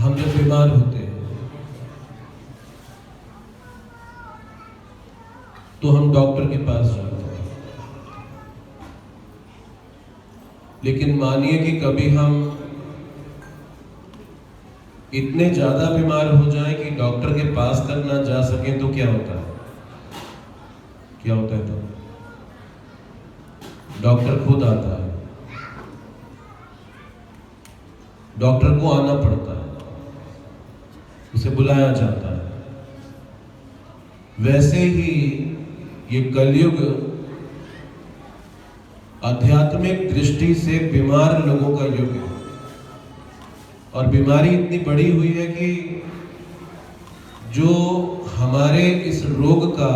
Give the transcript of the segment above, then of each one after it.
हम जब बीमार होते हैं तो हम डॉक्टर के पास जाते हैं, लेकिन मानिए कि कभी हम इतने ज्यादा बीमार हो जाएं कि डॉक्टर के पास तक ना जा सकें तो क्या होता है? क्या होता है? तो डॉक्टर खुद आता है, डॉक्टर को आना पड़ता है, उसे बुलाया जाता है। वैसे ही ये कलयुग आध्यात्मिक दृष्टि से बीमार लोगों का युग है, और बीमारी इतनी बड़ी हुई है कि जो हमारे इस रोग का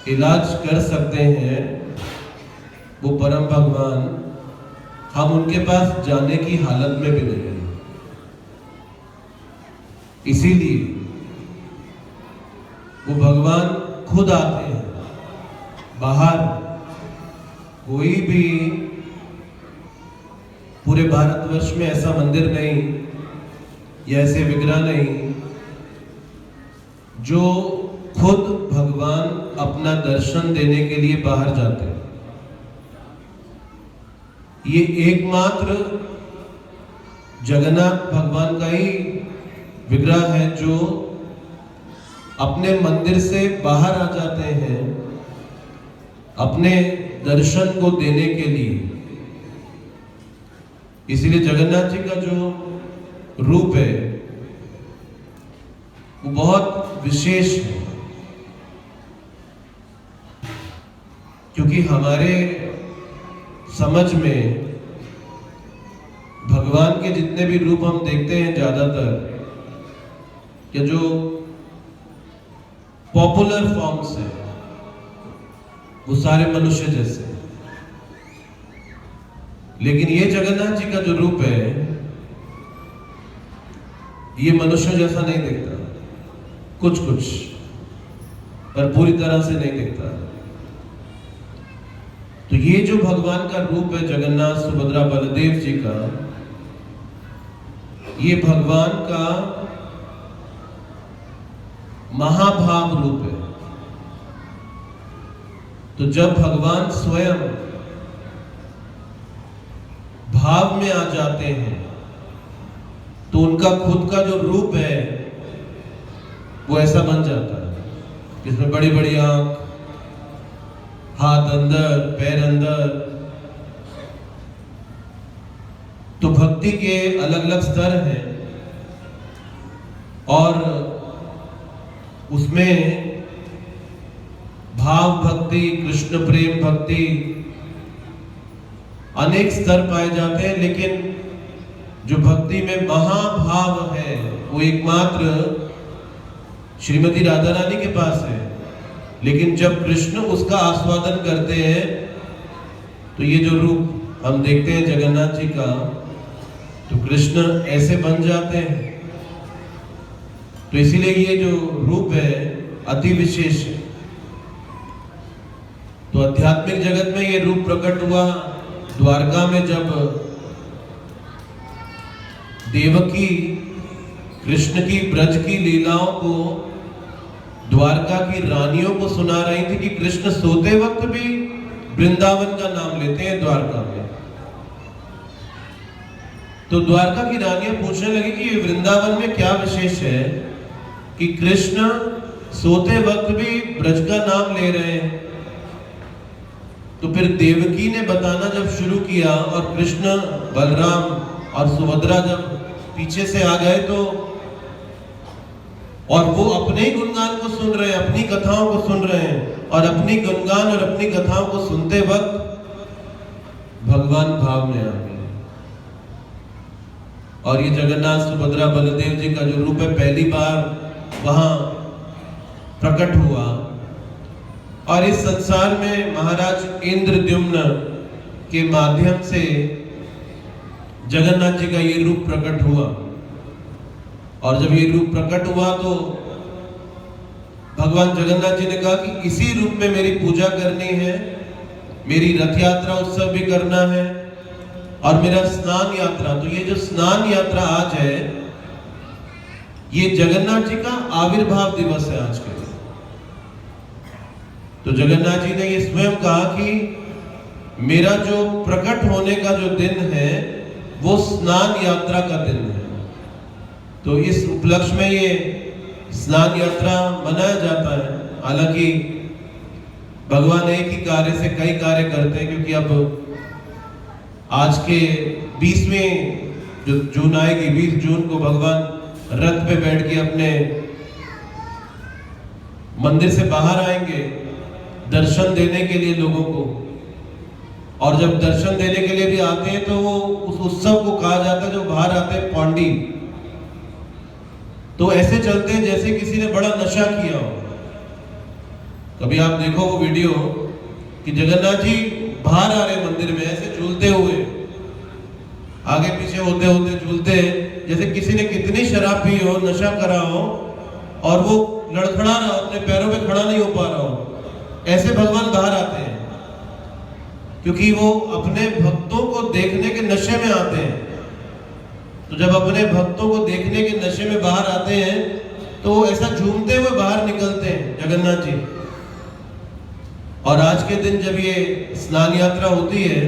इलाज कर सकते हैं वो परम भगवान, हम उनके पास जाने की हालत में भी नहीं है। इसीलिए वो भगवान खुद आते हैं बाहर। कोई भी पूरे भारतवर्ष में ऐसा मंदिर नहीं या ऐसे विग्रह नहीं जो खुद भगवान अपना दर्शन देने के लिए बाहर जाते हैं। ये एकमात्र जगन्नाथ भगवान का ही विग्रह है जो अपने मंदिर से बाहर आ जाते हैं अपने दर्शन को देने के लिए। इसलिए जगन्नाथ जी का जो रूप है वो बहुत विशेष है, क्योंकि हमारे समझ में भगवान के जितने भी रूप हम देखते हैं ज्यादातर, या जो पॉपुलर फॉर्म्स है, वो सारे मनुष्य जैसे। लेकिन ये जगन्नाथ जी का जो रूप है ये मनुष्य जैसा नहीं दिखता, कुछ कुछ, पर पूरी तरह से नहीं दिखता। तो ये जो भगवान का रूप है जगन्नाथ सुभद्रा बलदेव जी का, ये भगवान का महाभाव रूप है। तो जब भगवान स्वयं भाव में आ जाते हैं तो उनका खुद का जो रूप है वो ऐसा बन जाता है, जिसमें बड़ी बड़ी आंख, हाथ अंदर, पैर अंदर। तो भक्ति के अलग अलग स्तर हैं और उसमें भाव भक्ति, कृष्ण प्रेम भक्ति, अनेक स्तर पाए जाते हैं। लेकिन जो भक्ति में महाभाव है वो एकमात्र श्रीमती राधा रानी के पास है। लेकिन जब कृष्ण उसका आस्वादन करते हैं तो ये जो रूप हम देखते हैं जगन्नाथ जी का, तो कृष्ण ऐसे बन जाते हैं। तो इसीलिए ये जो रूप है अति विशेष है। तो आध्यात्मिक जगत में ये रूप प्रकट हुआ द्वारका में, जब देवकी कृष्ण की ब्रज की लीलाओं को द्वारका की रानियों को सुना रही थी कि कृष्ण सोते वक्त भी वृंदावन का नाम लेते हैं द्वारका में। तो द्वारका की रानियां पूछने लगी कि ये वृंदावन में क्या विशेष है कि कृष्ण सोते वक्त भी ब्रज का नाम ले रहे हैं। तो फिर देवकी ने बताना जब शुरू किया और कृष्ण, बलराम और सुभद्रा जब पीछे से आ गए तो, और वो अपने ही गुणगान को सुन रहे हैं, अपनी कथाओं को सुन रहे हैं, और अपनी गुणगान और अपनी कथाओं को सुनते वक्त भगवान भाव में आ गए। और ये जगन्नाथ सुभद्रा बलदेव जी का जो रूप है पहली बार वहां प्रकट हुआ। और इस संसार में महाराज इंद्रद्युम्न के माध्यम से जगन्नाथ जी का ये रूप प्रकट हुआ। और जब ये रूप प्रकट हुआ तो भगवान जगन्नाथ जी ने कहा कि इसी रूप में मेरी पूजा करनी है, मेरी रथ यात्रा उत्सव भी करना है और मेरा स्नान यात्रा। तो ये जो स्नान यात्रा आज है ये जगन्नाथ जी का आविर्भाव दिवस है आज के दिन। तो जगन्नाथ जी ने ये स्वयं कहा कि मेरा जो प्रकट होने का जो दिन है वो स्नान यात्रा का दिन है। तो इस उपलक्ष्य में ये स्नान यात्रा मनाया जाता है। हालांकि भगवान एक ही कार्य से कई कार्य करते हैं, क्योंकि अब आज के 20वें जो जून आएगी, 20 जून को भगवान रथ पे बैठ के अपने मंदिर से बाहर आएंगे दर्शन देने के लिए लोगों को। और जब दर्शन देने के लिए भी आते हैं तो वो उस उत्सव को कहा जाता है, जो बाहर आते हैं पौंडी। तो ऐसे चलते हैं जैसे किसी ने बड़ा नशा किया हो। कभी आप देखो वो वीडियो कि जगन्नाथ जी बाहर आ रहे मंदिर में ऐसे झूलते हुए, आगे पीछे होते होते झूलते, जैसे किसी ने कितनी शराब पी हो, नशा करा हो और वो लड़खड़ा रहा हो, अपने पैरों पे खड़ा नहीं हो पा रहा हो। ऐसे भगवान बाहर आते हैं, क्योंकि वो अपने भक्तों को देखने के नशे में आते हैं। तो जब अपने भक्तों को देखने के नशे में बाहर आते हैं तो ऐसा झूमते हुए बाहर निकलते हैं जगन्नाथ जी। और आज के दिन जब ये स्नान यात्रा होती है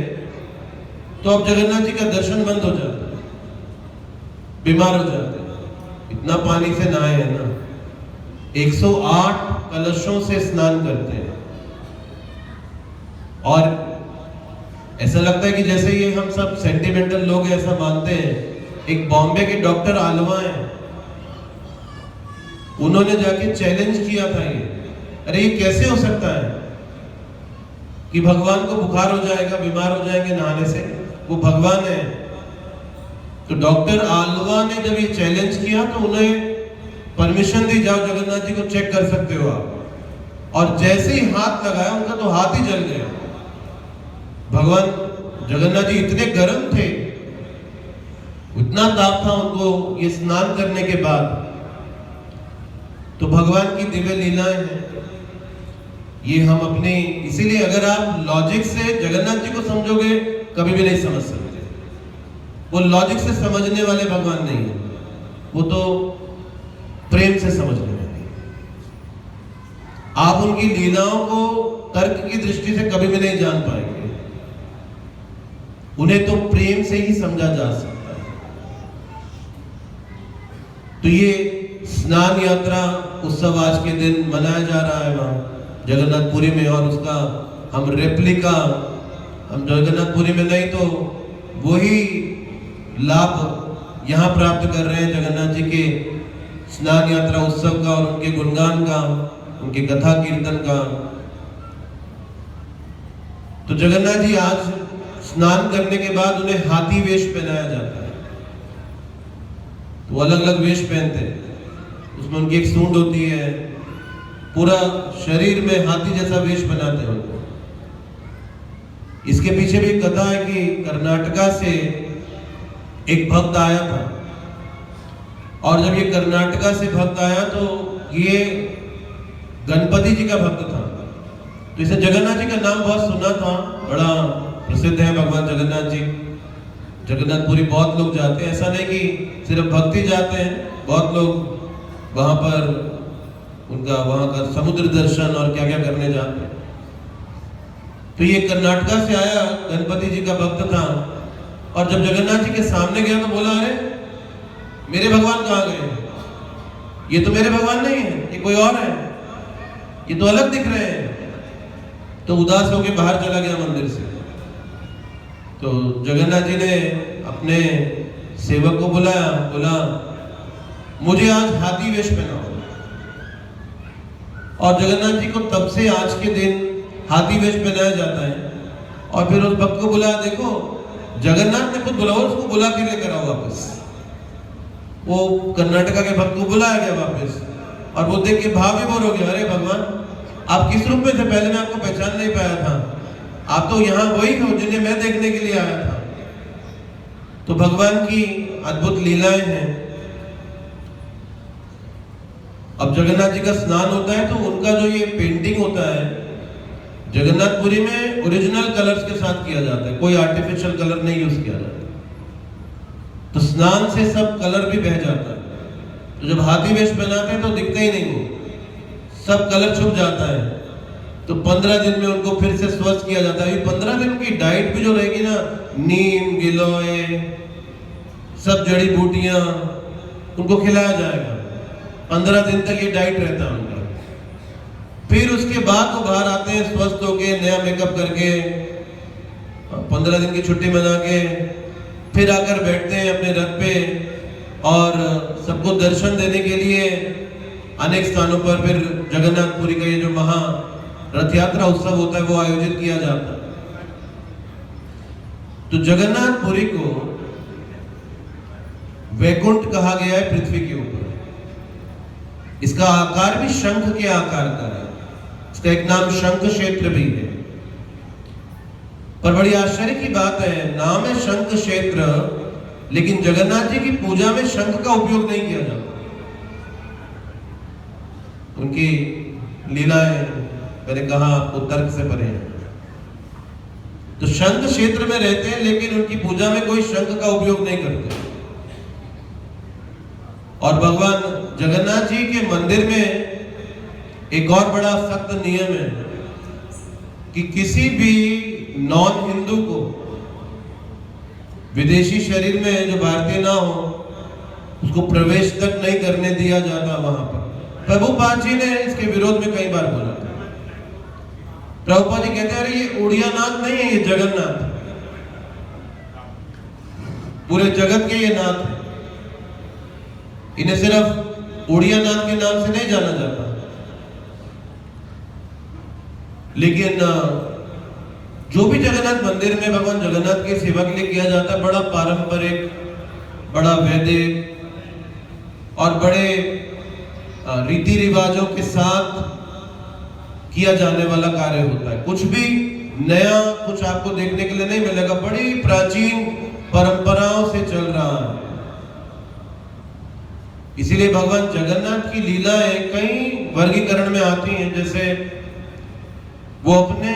तो अब जगन्नाथ जी का दर्शन बंद हो जाता है, बीमार हो जाते हैं। इतना पानी से नहाए हैं ना, 108 कलशों से स्नान करते हैं। और ऐसा लगता है कि जैसे ये हम सब सेंटिमेंटल लोग ऐसा मानते हैं। एक बॉम्बे के डॉक्टर आलवा हैं, उन्होंने जाके चैलेंज किया था ये, अरे ये कैसे हो सकता है कि भगवान को बुखार हो जाएगा, बीमार हो जाएंगे नहाने से, वो भगवान है। तो डॉक्टर आलवा ने जब ये चैलेंज किया तो उन्हें परमिशन दी, जाओ जगन्नाथ जी को चेक कर सकते हो आप। और जैसे ही हाथ लगाया उनका तो हाथ ही जल गया। भगवान जगन्नाथ जी इतने गर्म थे, इतना ताप था उनको ये स्नान करने के बाद। तो भगवान की दिव्य लीलाएं हैं ये। हम अपने, इसीलिए अगर आप लॉजिक से जगन्नाथ जी को समझोगे कभी भी नहीं समझ सकते। वो लॉजिक से समझने वाले भगवान नहीं है, वो तो प्रेम से समझने वाले। आप उनकी लीलाओं को तर्क की दृष्टि से कभी भी नहीं जान पाएंगे, उन्हें तो प्रेम से ही समझा जा सकता है। तो ये स्नान यात्रा उत्सव आज के दिन मनाया जा रहा है वहां जगन्नाथपुरी में। और उसका हम रेप्लिका, हम जगन्नाथपुरी में नहीं तो वही लाभ यहाँ प्राप्त कर रहे हैं जगन्नाथ जी के स्नान यात्रा उत्सव का और उनके गुणगान का, उनके कथा कीर्तन का। तो जगन्नाथ जी आज स्नान करने के बाद उन्हें हाथी वेश पहनाया जाता है। तो अलग अलग वेश पहनते हैं, उसमें उनकी एक सूंड होती है, पूरा शरीर में हाथी जैसा वेश बनाते हैं उनको। इसके पीछे भी कथा है कि कर्नाटका से एक भक्त आया था, और जब ये कर्नाटका से भक्त आया तो ये गणपति जी का भक्त था। तो इसे जगन्नाथ जी का नाम बहुत सुना था, बड़ा प्रसिद्ध है भगवान जगन्नाथ जी। जगन्नाथपुरी बहुत लोग जाते हैं, ऐसा नहीं कि सिर्फ भक्ति जाते हैं, बहुत लोग वहां पर उनका वहां का समुद्र दर्शन और क्या क्या करने जाते हैं। तो ये कर्नाटका से आया गणपति जी का भक्त था, और जब जगन्नाथ जी के सामने गया तो बोला, अरे मेरे भगवान कहाँ गए? ये तो मेरे भगवान नहीं है, ये कोई और है, ये तो अलग दिख रहे हैं। तो उदास होकर बाहर चला गया मंदिर से। तो जगन्नाथ जी ने अपने सेवक को बुलाया, बोला मुझे आज हाथी वेश पहनाओ। और जगन्नाथ जी को तब से आज के दिन हाथी वेश पहनाया जाता है। और फिर उस भक्त को बुलाया, देखो जगन्नाथ ने खुद बुलाओ, उसको बुला के लेकर आओ वापस। वो कर्नाटका के भक्त को बुलाया गया वापस, और वो देख के भाव विभोर हो गया, अरे भगवान आप किस रूप में थे? पहले मैं आपको पहचान नहीं पाया था, आप तो यहाँ वही हो जिन्हें मैं देखने के लिए आया था। तो भगवान की अद्भुत लीलाएं हैं। अब जगन्नाथ जी का स्नान होता है तो उनका जो ये पेंटिंग होता है जगन्नाथपुरी में ओरिजिनल कलर्स के साथ किया जाता है, कोई आर्टिफिशियल कलर नहीं यूज किया जाता। तो स्नान से सब कलर भी बह जाता है। तो जब हाथी वेश पहनाते हैं तो दिखते ही नहीं, सब कलर छुप जाता है। तो 15 दिन में उनको फिर से स्वस्थ किया जाता है। 15 दिन की डाइट भी जो रहेगी ना, नीम गिलोय सब जड़ी बूटियां उनको खिलाया जाएगा। 15 दिन तक ये डाइट रहता है उनका। फिर उसके बाद वो बाहर आते हैं स्वस्थ होके, नया मेकअप करके, 15 दिन की छुट्टी मना के फिर आकर बैठते हैं अपने रथ पे और सबको दर्शन देने के लिए अनेक स्थानों पर फिर जगन्नाथपुरी का ये जो महा रथ यात्रा उत्सव होता है वो आयोजित किया जाता है। तो जगन्नाथपुरी को वैकुंठ कहा गया है पृथ्वी के ऊपर। इसका आकार भी शंख के आकार का है। इसका एक नाम शंख क्षेत्र भी है। पर बड़ी आश्चर्य की बात है, नाम है शंख क्षेत्र, लेकिन जगन्नाथ जी की पूजा में शंख का उपयोग नहीं किया जाता। उनकी लीलाएं मैंने कहा आपको तर्क से परे हैं। तो शंख क्षेत्र में रहते हैं लेकिन उनकी पूजा में कोई शंख का उपयोग नहीं करते। और भगवान जगन्नाथ जी के मंदिर में एक और बड़ा सख्त नियम है कि किसी भी नॉन हिंदू को विदेशी शरीर में जो भारतीय ना हो उसको प्रवेश तक नहीं करने दिया जाता वहां पर। प्रभुपाद जी ने इसके विरोध में कई बार बोला था। प्रभुपाद जी कहते हैं अरे ये उड़िया नाथ नहीं है, ये जगन्नाथ, पूरे जगत के ये नाथ है। इन्हें सिर्फ उड़िया नाथ के नाम से नहीं जाना जाता। लेकिन जो भी जगन्नाथ मंदिर में भगवान जगन्नाथ की सेवा के लिए किया जाता है, बड़ा पारंपरिक, बड़ा वैदिक और बड़े रीति रिवाजों के साथ किया जाने वाला कार्य होता है। कुछ भी नया कुछ आपको देखने के लिए नहीं मिलेगा, बड़ी प्राचीन परंपराओं से चल रहा है। इसीलिए भगवान जगन्नाथ की लीलाएं कई वर्गीकरण में आती हैं। जैसे वो अपने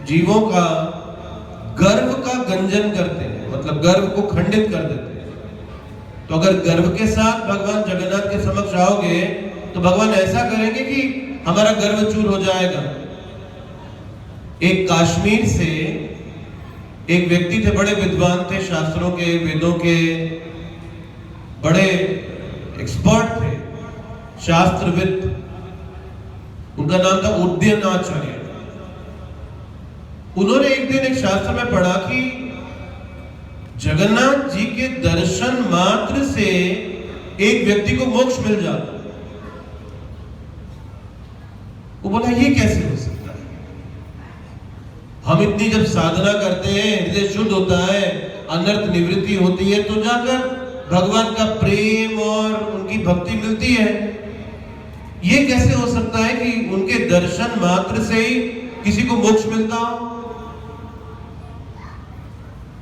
जीवों का गर्व का गंजन करते हैं, मतलब गर्व को खंडित कर देते हैं। तो अगर गर्व के साथ भगवान जगन्नाथ के समक्ष आओगे तो भगवान ऐसा करेंगे कि हमारा गर्व चूर हो जाएगा। एक काश्मीर से एक व्यक्ति थे, बड़े विद्वान थे, शास्त्रों के, वेदों के बड़े एक्सपर्ट थे, शास्त्रविद। उनका नाम था उद्यनाचार्य। उन्होंने एक दिन एक शास्त्र में पढ़ा कि जगन्नाथ जी के दर्शन मात्र से एक व्यक्ति को मोक्ष मिल जाता। वो बोला ये कैसे हो सकता है? हम इतनी जब साधना करते हैं, हृदय शुद्ध होता है, अनर्थ निवृत्ति होती है, तो जाकर भगवान का प्रेम और उनकी भक्ति मिलती है। ये कैसे हो सकता है कि उनके दर्शन मात्र से ही किसी को मोक्ष मिलता हो?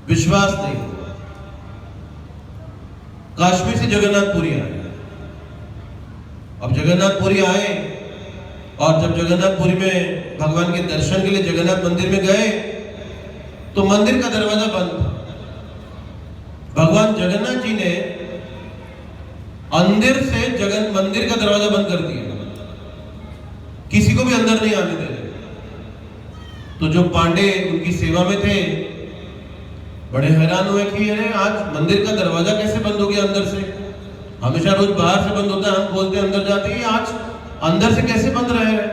विश्वास नहीं होगा। काश्मीर से जगन्नाथपुरी आए। अब जगन्नाथपुरी आए और जब जगन्नाथपुरी में भगवान के दर्शन के लिए जगन्नाथ मंदिर में गए तो मंदिर का दरवाजा बंद था। भगवान जगन्नाथ जी ने अंदर से मंदिर का दरवाजा बंद कर दिया, किसी को भी अंदर नहीं आने दे रहे। तो जो पांडे उनकी सेवा में थे बड़े हैरान हुए कि अरे आज मंदिर का दरवाजा कैसे बंद हो गया अंदर से? हमेशा रोज बाहर से बंद होता है, हम खोलते अंदर जाते हैं, आज अंदर से कैसे बंद रहे हैं?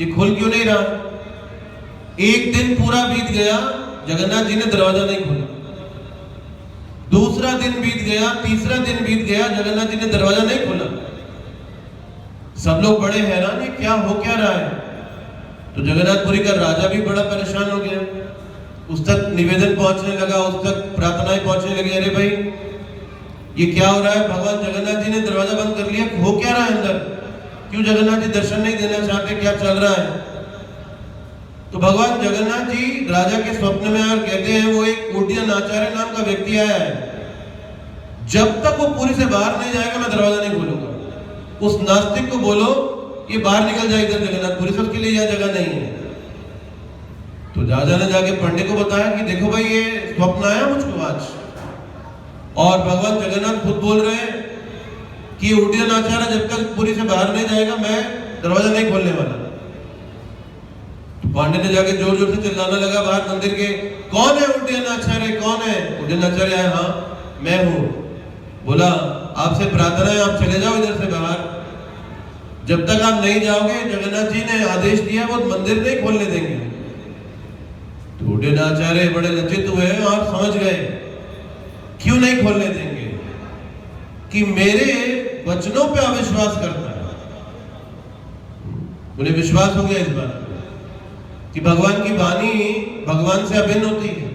ये खुल क्यों नहीं रहा? एक दिन पूरा बीत गया, जगन्नाथ जी ने दरवाजा नहीं खोला। दूसरा दिन बीत गया, तीसरा दिन बीत गया, जगन्नाथ जी ने दरवाजा नहीं खोला। सब लोग बड़े हैरान है, क्या हो क्या रहा है? तो जगन्नाथपुरी का राजा भी बड़ा परेशान हो गया। उस तक निवेदन पहुंचने लगा, उस तक प्रार्थनाएं पहुंचने लगी, अरे भाई ये क्या हो रहा है? भगवान जगन्नाथ जी ने दरवाजा बंद कर लिया, हो क्या रहा है अंदर? क्यों जगन्नाथ जी दर्शन नहीं देना चाहते? क्या चल रहा है? तो भगवान जगन्नाथ जी राजा के स्वप्न में और कहते हैं वो एक उद्यनाचार्य नाम का व्यक्ति आया है, जब तक वो पुरी से बाहर नहीं जाएगा मैं दरवाजा नहीं खोलूंगा। उस नास्तिक को बोलो ये बाहर निकल जाए इधर जगन्नाथपुरी से, उसके लिए यह जगह नहीं है। तो राजा ने जाके पंडित को बताया कि देखो भाई ये स्वप्न आया मुझको आज, और भगवान जगन्नाथ खुद बोल रहे हैं कि उड्डयन आचार्य जब तक पुरी से बाहर नहीं जाएगा मैं दरवाजा नहीं खोलने वाला। तो पांडे ने जाके जोर जोर से चिल्लाने लगा बाहर मंदिर के, कौन है उड्डयन आचार्य, कौन है? उड्डयन आचार्य आए, हाँ मैं हूं। बोला आपसे प्रार्थना है आप चले जाओ इधर से बाहर, जब तक आप नहीं जाओगे जगन्नाथ जी ने आदेश दिया वो मंदिर नहीं खोलने देंगे। तो उड्डयन आचार्य बड़े लज्जित हुए और समझ गए क्यों नहीं खोलने देंगे, कि मेरे वचनों पे अविश्वास करता है। उन्हें विश्वास हो गया इस बात कि भगवान की वाणी भगवान से अभिन्न होती है,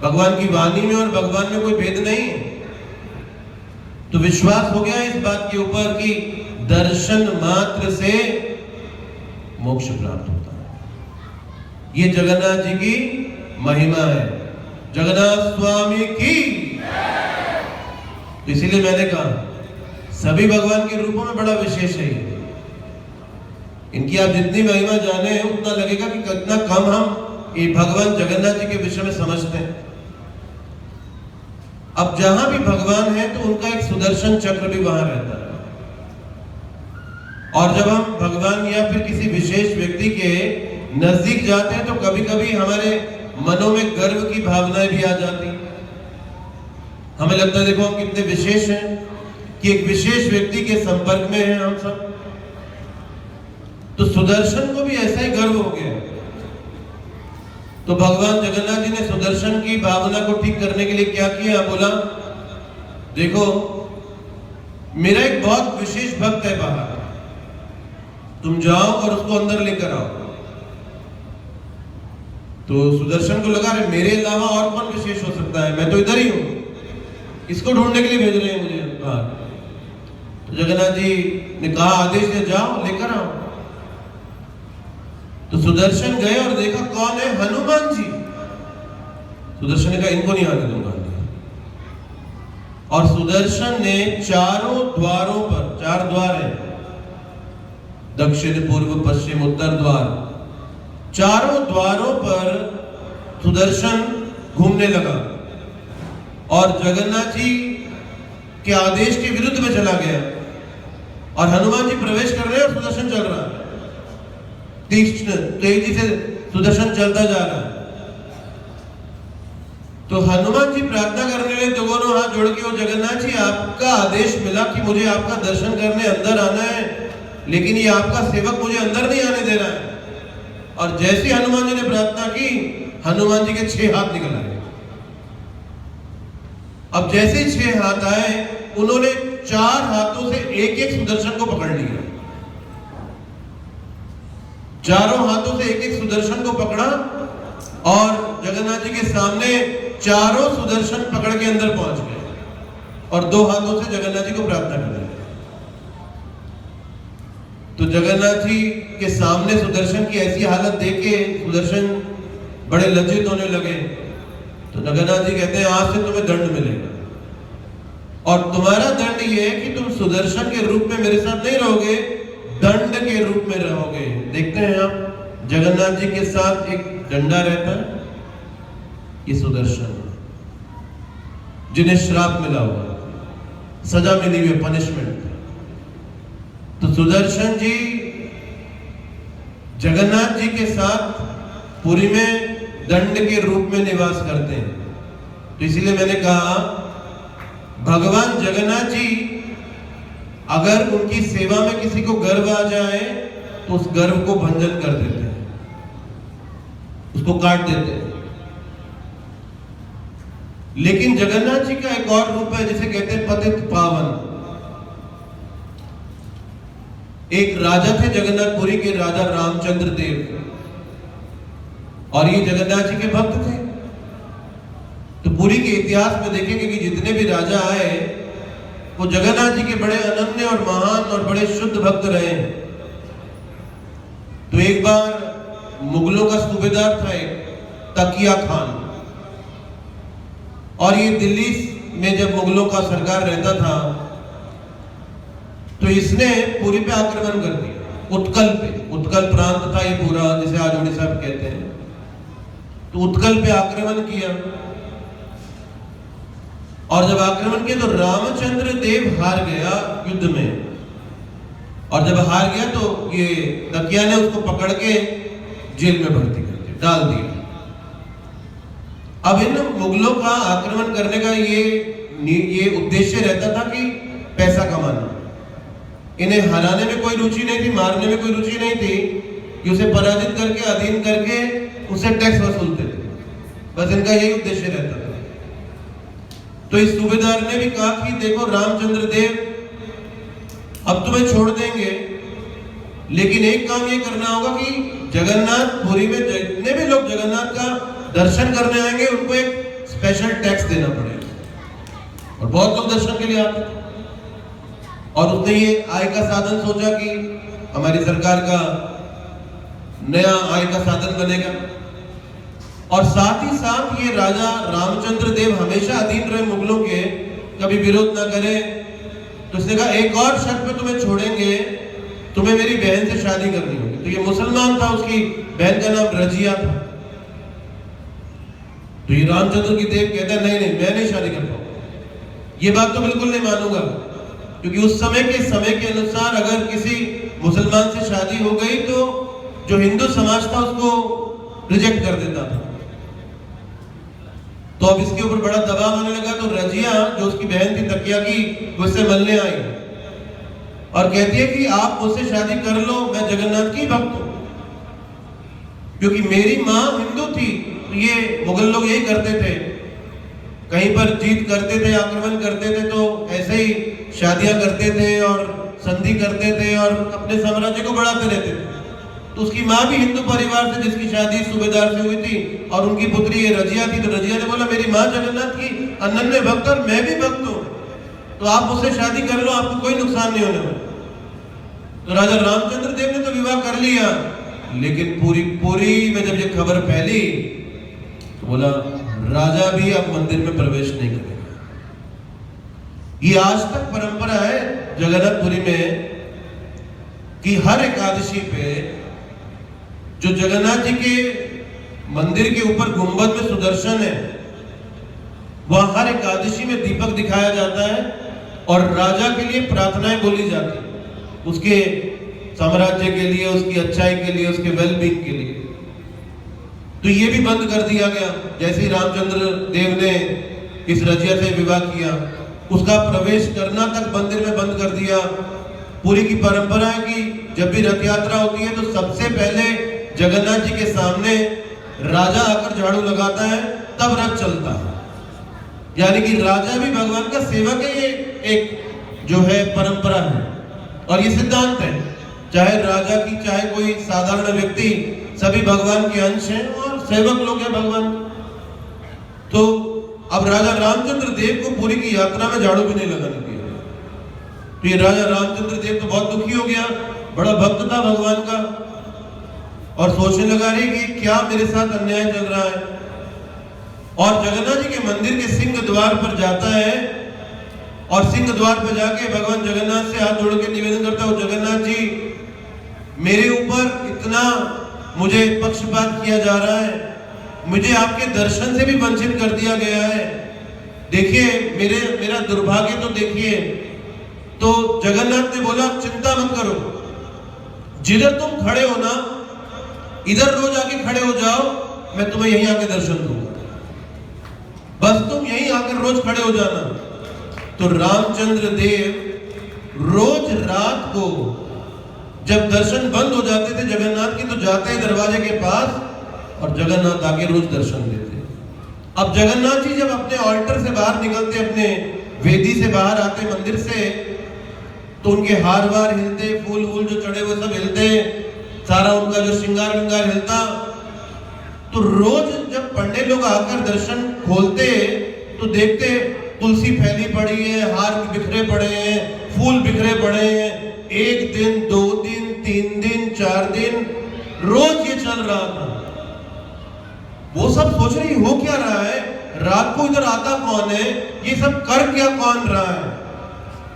भगवान की वाणी में और भगवान में कोई भेद नहीं है। तो विश्वास हो गया इस बात के ऊपर कि दर्शन मात्र से मोक्ष प्राप्त होता है। ये जगन्नाथ जी की महिमा है, जगन्नाथ स्वामी की। तो इसीलिए मैंने कहा सभी भगवान के रूपों में बड़ा विशेष है ये। इनकी आप जितनी महिमा जाने उतना लगेगा कि कितना कम हम ये भगवान जगन्नाथ जी के विषय में समझते हैं। अब जहां भी भगवान है तो उनका एक सुदर्शन चक्र भी वहां रहता है। और जब हम भगवान या फिर किसी विशेष व्यक्ति के नजदीक जाते हैं तो कभी कभी हमारे मनों में गर्व की भावनाएं भी आ जाती। हमें लगता है देखो हम कितने विशेष हैं कि एक विशेष व्यक्ति के संपर्क में हैं हम सब। तो सुदर्शन को भी ऐसा ही गर्व हो गया। तो भगवान जगन्नाथ जी ने सुदर्शन की भावना को ठीक करने के लिए क्या किया? बोला देखो मेरा एक बहुत विशेष भक्त है बाहर, तुम जाओ और उसको अंदर लेकर आओ। तो सुदर्शन को लगा रहे मेरे अलावा और कौन विशेष हो सकता है, मैं तो इधर ही हूं, इसको ढूंढने के लिए भेज रहे हैं मुझे बाहर। तो जगन्नाथ जी ने कहा आदेश दे जाओ लेकर आओ। तो सुदर्शन गए और देखा कौन है? हनुमान जी। सुदर्शन ने कहा इनको नहीं आने दूंगा। और सुदर्शन ने चारों द्वारों पर, 4 द्वार है, दक्षिण पूर्व पश्चिम उत्तर द्वार, चारों द्वारों पर सुदर्शन घूमने लगा और जगन्नाथ जी के आदेश के विरुद्ध में चला गया। और हनुमान जी प्रवेश कर रहे हैं और सुदर्शन चल रहा है, तीक्ष्ण तेजी से सुदर्शन चलता जा रहा है। तो हनुमान जी प्रार्थना करने लगे, दोनों हाथ जोड़ के, जगन्नाथ जी आपका आदेश मिला कि मुझे आपका दर्शन करने अंदर आना है, लेकिन ये आपका सेवक मुझे अंदर नहीं आने दे रहा है। और जैसे हनुमान जी ने प्रार्थना की, हनुमान जी के 6 हाथ निकल आए। अब जैसे 6 हाथ आए, उन्होंने 4 हाथों से एक एक सुदर्शन को पकड़ लिया। चारों हाथों से एक एक सुदर्शन को पकड़ा और जगन्नाथ जी के सामने चारों सुदर्शन पकड़ के अंदर पहुंच गए और 2 हाथों से जगन्नाथ जी को प्रार्थना कर रहे। तो जगन्नाथ जी के सामने सुदर्शन की ऐसी हालत देख के सुदर्शन बड़े लज्जित होने लगे। तो जगन्नाथ जी कहते हैं आज से तुम्हें दंड मिलेगा, और तुम्हारा दंड ये है कि तुम सुदर्शन के रूप में मेरे साथ नहीं रहोगे, दंड के रूप में रहोगे। देखते हैं आप जगन्नाथ जी के साथ एक डंडा रहता है, ये सुदर्शन, जिन्हें श्राप मिला हुआ, सजा मिली हुई, पनिशमेंट। तो सुदर्शन जी जगन्नाथ जी के साथ पुरी में दंड के रूप में निवास करते हैं। तो इसीलिए मैंने कहा भगवान जगन्नाथ जी अगर उनकी सेवा में किसी को गर्व आ जाए तो उस गर्व को भंजन कर देते हैं, उसको काट देते हैं। लेकिन जगन्नाथ जी का एक और रूप है जिसे कहते हैं पतित पावन। एक राजा थे जगन्नाथपुरी के, राजा रामचंद्र देव, और ये जगन्नाथ जी के भक्त थे। तो पुरी के इतिहास में देखेंगे कि जितने भी राजा आए वो जगन्नाथ जी के बड़े अनन्य और महान और बड़े शुद्ध भक्त रहे। तो एक बार मुगलों का सूबेदार था एक तकिया खान, और ये दिल्ली में जब मुगलों का सरकार रहता था तो इसने पुरी पे आक्रमण कर दिया, उत्कल पे। उत्कल प्रांत था ये पूरा, जिसे आज उड़ीसा कहते हैं। तो उत्कल पे आक्रमण किया और जब आक्रमण किया तो रामचंद्र देव हार गया युद्ध में, और जब हार गया तो ये तकिया ने उसको पकड़ के जेल में भर्ती कर दिया, डाल दिया। अब इन मुगलों का आक्रमण करने का ये उद्देश्य रहता था कि पैसा कमाना। इन्हें हराने में कोई रुचि नहीं थी, मारने में कोई रुचि नहीं थी, कि उसे पराजित करके अधीन करके उसे टैक्स वसूलते थे, बस इनका यही उद्देश्य रहता था। तो इस सूबेदार ने भी कहा कि देखो रामचंद्र देव, अब तुम्हें छोड़ देंगे, लेकिन एक काम ये करना होगा कि जगन्नाथपुरी में जितने भी लोग जगन्नाथ का दर्शन करने आएंगे उनको एक स्पेशल टैक्स देना पड़ेगा। और बहुत लोग दर्शन के लिए आते थे, और उसने ये आय का साधन सोचा कि हमारी सरकार का नया आय का साधन बनेगा। और साथ ही साथ ये राजा रामचंद्र देव हमेशा अधीन रहे मुगलों के, कभी विरोध ना करे, तो उसने कहा एक और शर्त पे तुम्हें छोड़ेंगे, तुम्हें मेरी बहन से शादी करनी होगी। तो ये मुसलमान था, उसकी बहन का नाम रजिया था। तो ये रामचंद्र की देव कहता है नहीं मैं नहीं शादी कर पाऊंगा, ये बात तो बिल्कुल नहीं मानूंगा, क्योंकि उस समय के अनुसार अगर किसी मुसलमान से शादी हो गई तो जो हिंदू समाज था उसको रिजेक्ट कर देता था। तो अब इसके ऊपर बड़ा दबाव आने लगा। तो रजिया जो उसकी बहन थी तकिया की, वो उससे मिलने आई और कहती है कि आप मुझसे शादी कर लो, मैं जगन्नाथ की भक्त हूं। क्योंकि मेरी माँ हिंदू थी, तो ये मुगल लोग यही करते थे, कहीं पर जीत करते थे, आक्रमण करते थे, तो ऐसे ही शादियां करते थे और संधि करते थे और अपने साम्राज्य को बढ़ाते रहते थे। तो उसकी माँ भी हिंदू परिवार से, जिसकी शादी सूबेदार से हुई थी, और उनकी पुत्री ये रजिया थी। तो रजिया ने बोला मेरी माँ जगन्नाथ की अनन्य भक्त और मैं भी भक्त हूँ, तो आप मुझसे शादी कर लो, आपको कोई नुकसान नहीं होने वाला। तो राजा रामचंद्र देव ने तो विवाह कर लिया, लेकिन पूरी में जब ये खबर फैली तो बोला राजा भी अब मंदिर में प्रवेश नहीं करेगा। ये आज तक परंपरा है जगन्नाथपुरी में कि हर एकादशी पे जो जगन्नाथ जी के मंदिर के ऊपर गुंबद में सुदर्शन है, वह हर एकादशी में दीपक दिखाया जाता है और राजा के लिए प्रार्थनाएं बोली जाती है, उसके साम्राज्य के लिए, उसकी अच्छाई के लिए, उसके वेलबींग के लिए। तो ये भी बंद कर दिया गया। जैसे ही रामचंद्र देव ने इस रजिया से विवाह किया, उसका प्रवेश करना तक मंदिर में बंद कर दिया। पूरी की परंपरा है कि जब भी रथ यात्रा होती है तो सबसे पहले जगन्नाथ जी के सामने राजा आकर झाड़ू लगाता है, तब रथ चलता है। यानी कि राजा भी भगवान का सेवक है, ये एक जो है परंपरा है और ये सिद्धांत है। चाहे राजा की चाहे कोई साधारण व्यक्ति, सभी भगवान के अंश हैं और सेवक लोग हैं भगवान। तो अब राजा रामचंद्र देव को पूरी की यात्रा में झाड़ू भी नहीं लगाने दिया। तो ये राजा रामचंद्र देव तो बहुत दुखी हो गया, बड़ा भक्त था भगवान का, और सोचने लगा रही कि क्या मेरे साथ अन्याय चल रहा है। और जगन्नाथ जी के मंदिर के सिंह द्वार पर जाता है और सिंह द्वार पर जाके भगवान जगन्नाथ से हाथ जोड़ के निवेदन करता है, जगन्नाथ जी मेरे ऊपर इतना मुझे पक्षपात किया जा रहा है, मुझे आपके दर्शन से भी वंचित कर दिया गया है, देखिए मेरा दुर्भाग्य तो देखिए। तो जगन्नाथ ने बोला चिंता मत करो, जिधर तुम खड़े हो ना, इधर रोज आके खड़े हो जाओ, मैं तुम्हें यहीं आके दर्शन दूंगा, बस तुम यहीं आकर रोज खड़े हो जाना। तो रामचंद्र देव रोज रात को जब दर्शन बंद हो जाते थे जगन्नाथ की, तो जाते हैं दरवाजे के पास और जगन्नाथ आके रोज दर्शन देते। अब जगन्नाथ जी जब अपने ऑल्टर से बाहर निकलते, अपने वेदी से बाहर आते मंदिर से, तो उनके हार वार हिलते, फूल वूल जो चढ़े हुए सब हिलते, सारा उनका जो श्रृंगार विंगार हिलता। तो रोज जब पंडित लोग आकर दर्शन खोलते तो देखते तुलसी फैली पड़ी है, हार बिखरे पड़े हैं, फूल बिखरे पड़े हैं। 1 दिन 2 दिन 3 दिन 4 दिन रोज ये चल रहा था। वो सब सोच रही हो क्या रहा है, रात को इधर आता कौन है, ये सब कर क्या कौन रहा है।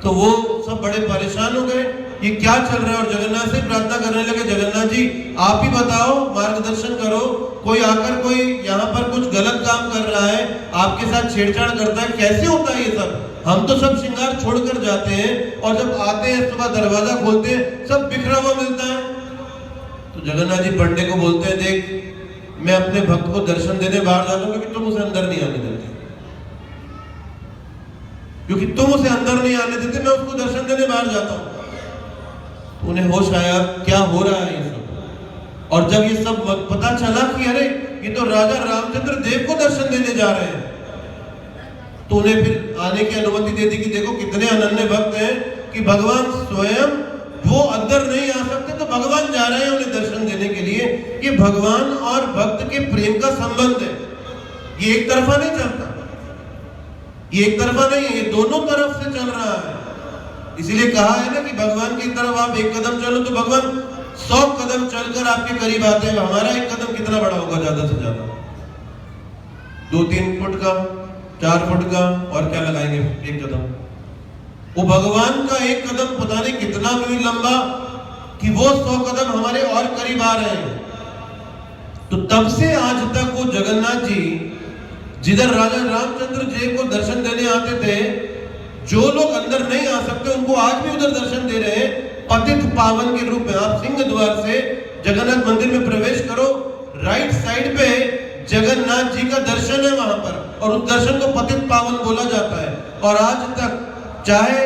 तो वो सब बड़े परेशान हो गए। ये क्या चल रहा है, और जगन्नाथ से प्रार्थना करने लगे, जगन्नाथ जी आप ही बताओ, मार्गदर्शन करो, कोई आकर कोई यहाँ पर कुछ गलत काम कर रहा है, आपके साथ छेड़छाड़ करता है, कैसे होता है ये सब? हम तो सब श्रृंगार छोड़कर जाते हैं और जब आते हैं सुबह दरवाजा खोलते हैं सब बिखरा हुआ मिलता है। तो जगन्नाथ जी पंडे को बोलते हैं, देख मैं अपने भक्त को दर्शन देने बाहर जाता हूँ क्योंकि तुम उसे अंदर नहीं आने देते, क्योंकि तुम उसे अंदर नहीं आने देते, मैं उसको दर्शन देने बाहर जाता हूँ। तो उन्हें होश आया क्या हो रहा है ये सब, और जब ये सब पता चला कि अरे ये तो राजा रामचंद्र देव को दर्शन देने जा रहे हैं, तो उन्हें फिर आने की अनुमति दे दी कि देखो कितने अनन्य भक्त हैं कि भगवान स्वयं वो अंदर नहीं आ सकते तो भगवान जा रहे हैं उन्हें दर्शन देने के लिए। ये भगवान और भक्त के प्रेम का संबंध है, ये एक तरफा नहीं चलता, ये एक तरफा नहीं है, ये दोनों तरफ से चल रहा है। इसीलिए कहा है ना कि भगवान की तरफ आप एक कदम चलो तो भगवान 100 कदम चलकर आपके करीब आते हैं। हमारा एक कदम कितना बड़ा होगा? ज्यादा से ज्यादा 2-3 फुट का, 4 फुट का, और क्या लगाएंगे एक कदम। वो भगवान का एक कदम पता नहीं कितना भी लंबा कि वो 100 कदम हमारे और करीब आ रहे हैं। तो तब से आज तक वो जगन्नाथ जी जिधर राजा रामचंद्र जी को दर्शन देने आते थे, जो लोग अंदर नहीं आ सकते उनको आज भी उधर दर्शन दे रहे हैं पतित पावन के रूप में। आप सिंह द्वार से जगन्नाथ मंदिर में प्रवेश करो, राइट साइड पे जगन्नाथ जी का दर्शन है वहां पर, और उस दर्शन को पतित पावन बोला जाता है। और आज तक चाहे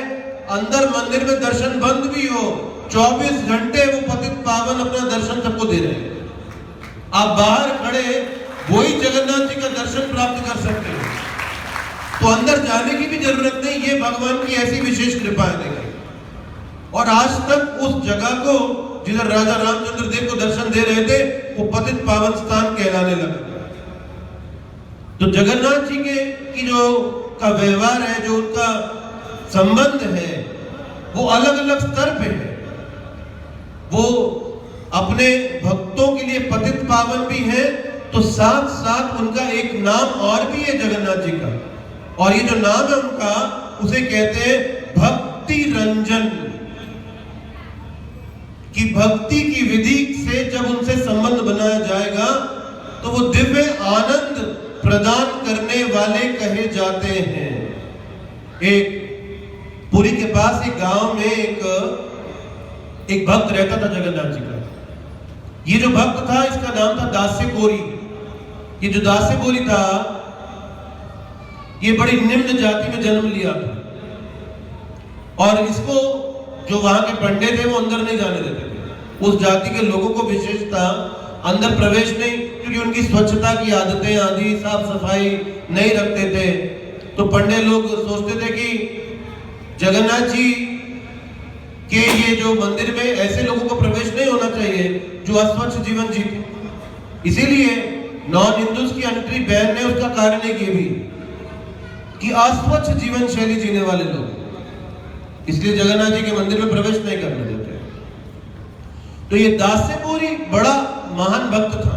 अंदर मंदिर में दर्शन बंद भी हो, 24 घंटे वो पतित पावन अपना दर्शन सबको दे रहे हैं। आप बाहर खड़े वही जगन्नाथ जी का दर्शन प्राप्त कर सकते हैं, तो अंदर जाने की भी जरूरत नहीं, ये भगवान की ऐसी विशेष कृपा है। देखिए, और आज तक उस जगह को जिधर राजा रामचंद्र देव को दर्शन दे रहे थे वो पतित पावन स्थान कहलाने लगा। तो जगन्नाथ जी के की जो का व्यवहार है, जो उनका संबंध है, वो अलग अलग स्तर पे है। वो अपने भक्तों के लिए पतित पावन भी है, तो साथ साथ उनका एक नाम और भी है जगन्नाथ जी का, और ये जो नाम है उनका उसे कहते हैं भक्ति रंजन। कि भक्ति की विधि से जब उनसे संबंध बनाया जाएगा तो वो दिव्य आनंद प्रदान करने वाले कहे जाते हैं। एक पुरी के पास एक गांव में एक भक्त रहता था जगन्नाथ जी का। ये जो भक्त था इसका नाम था दास्य कोरी। ये जो दास्य कोरी था ये बड़ी निम्न जाति में जन्म लिया था, और इसको जो वहां के पंडे थे वो अंदर नहीं जाने देते थे। उस जाति के लोगों को विशेषता अंदर प्रवेश नहीं, क्योंकि उनकी स्वच्छता की आदतें आदि साफ सफाई नहीं रखते थे। तो पंडे लोग सोचते थे कि जगन्नाथ जी के ये जो मंदिर में ऐसे लोगों को प्रवेश नहीं होना चाहिए जो अस्वच्छ जीवन जीते। इसीलिए नॉन हिंदूज की एंट्री बैन है, उसका कारण है ये भी कि अस्वच्छ जीवन शैली जीने वाले लोग, इसलिए जगन्नाथ जी के मंदिर में प्रवेश नहीं करने देते। तो ये दास्यपुरी बड़ा महान भक्त था,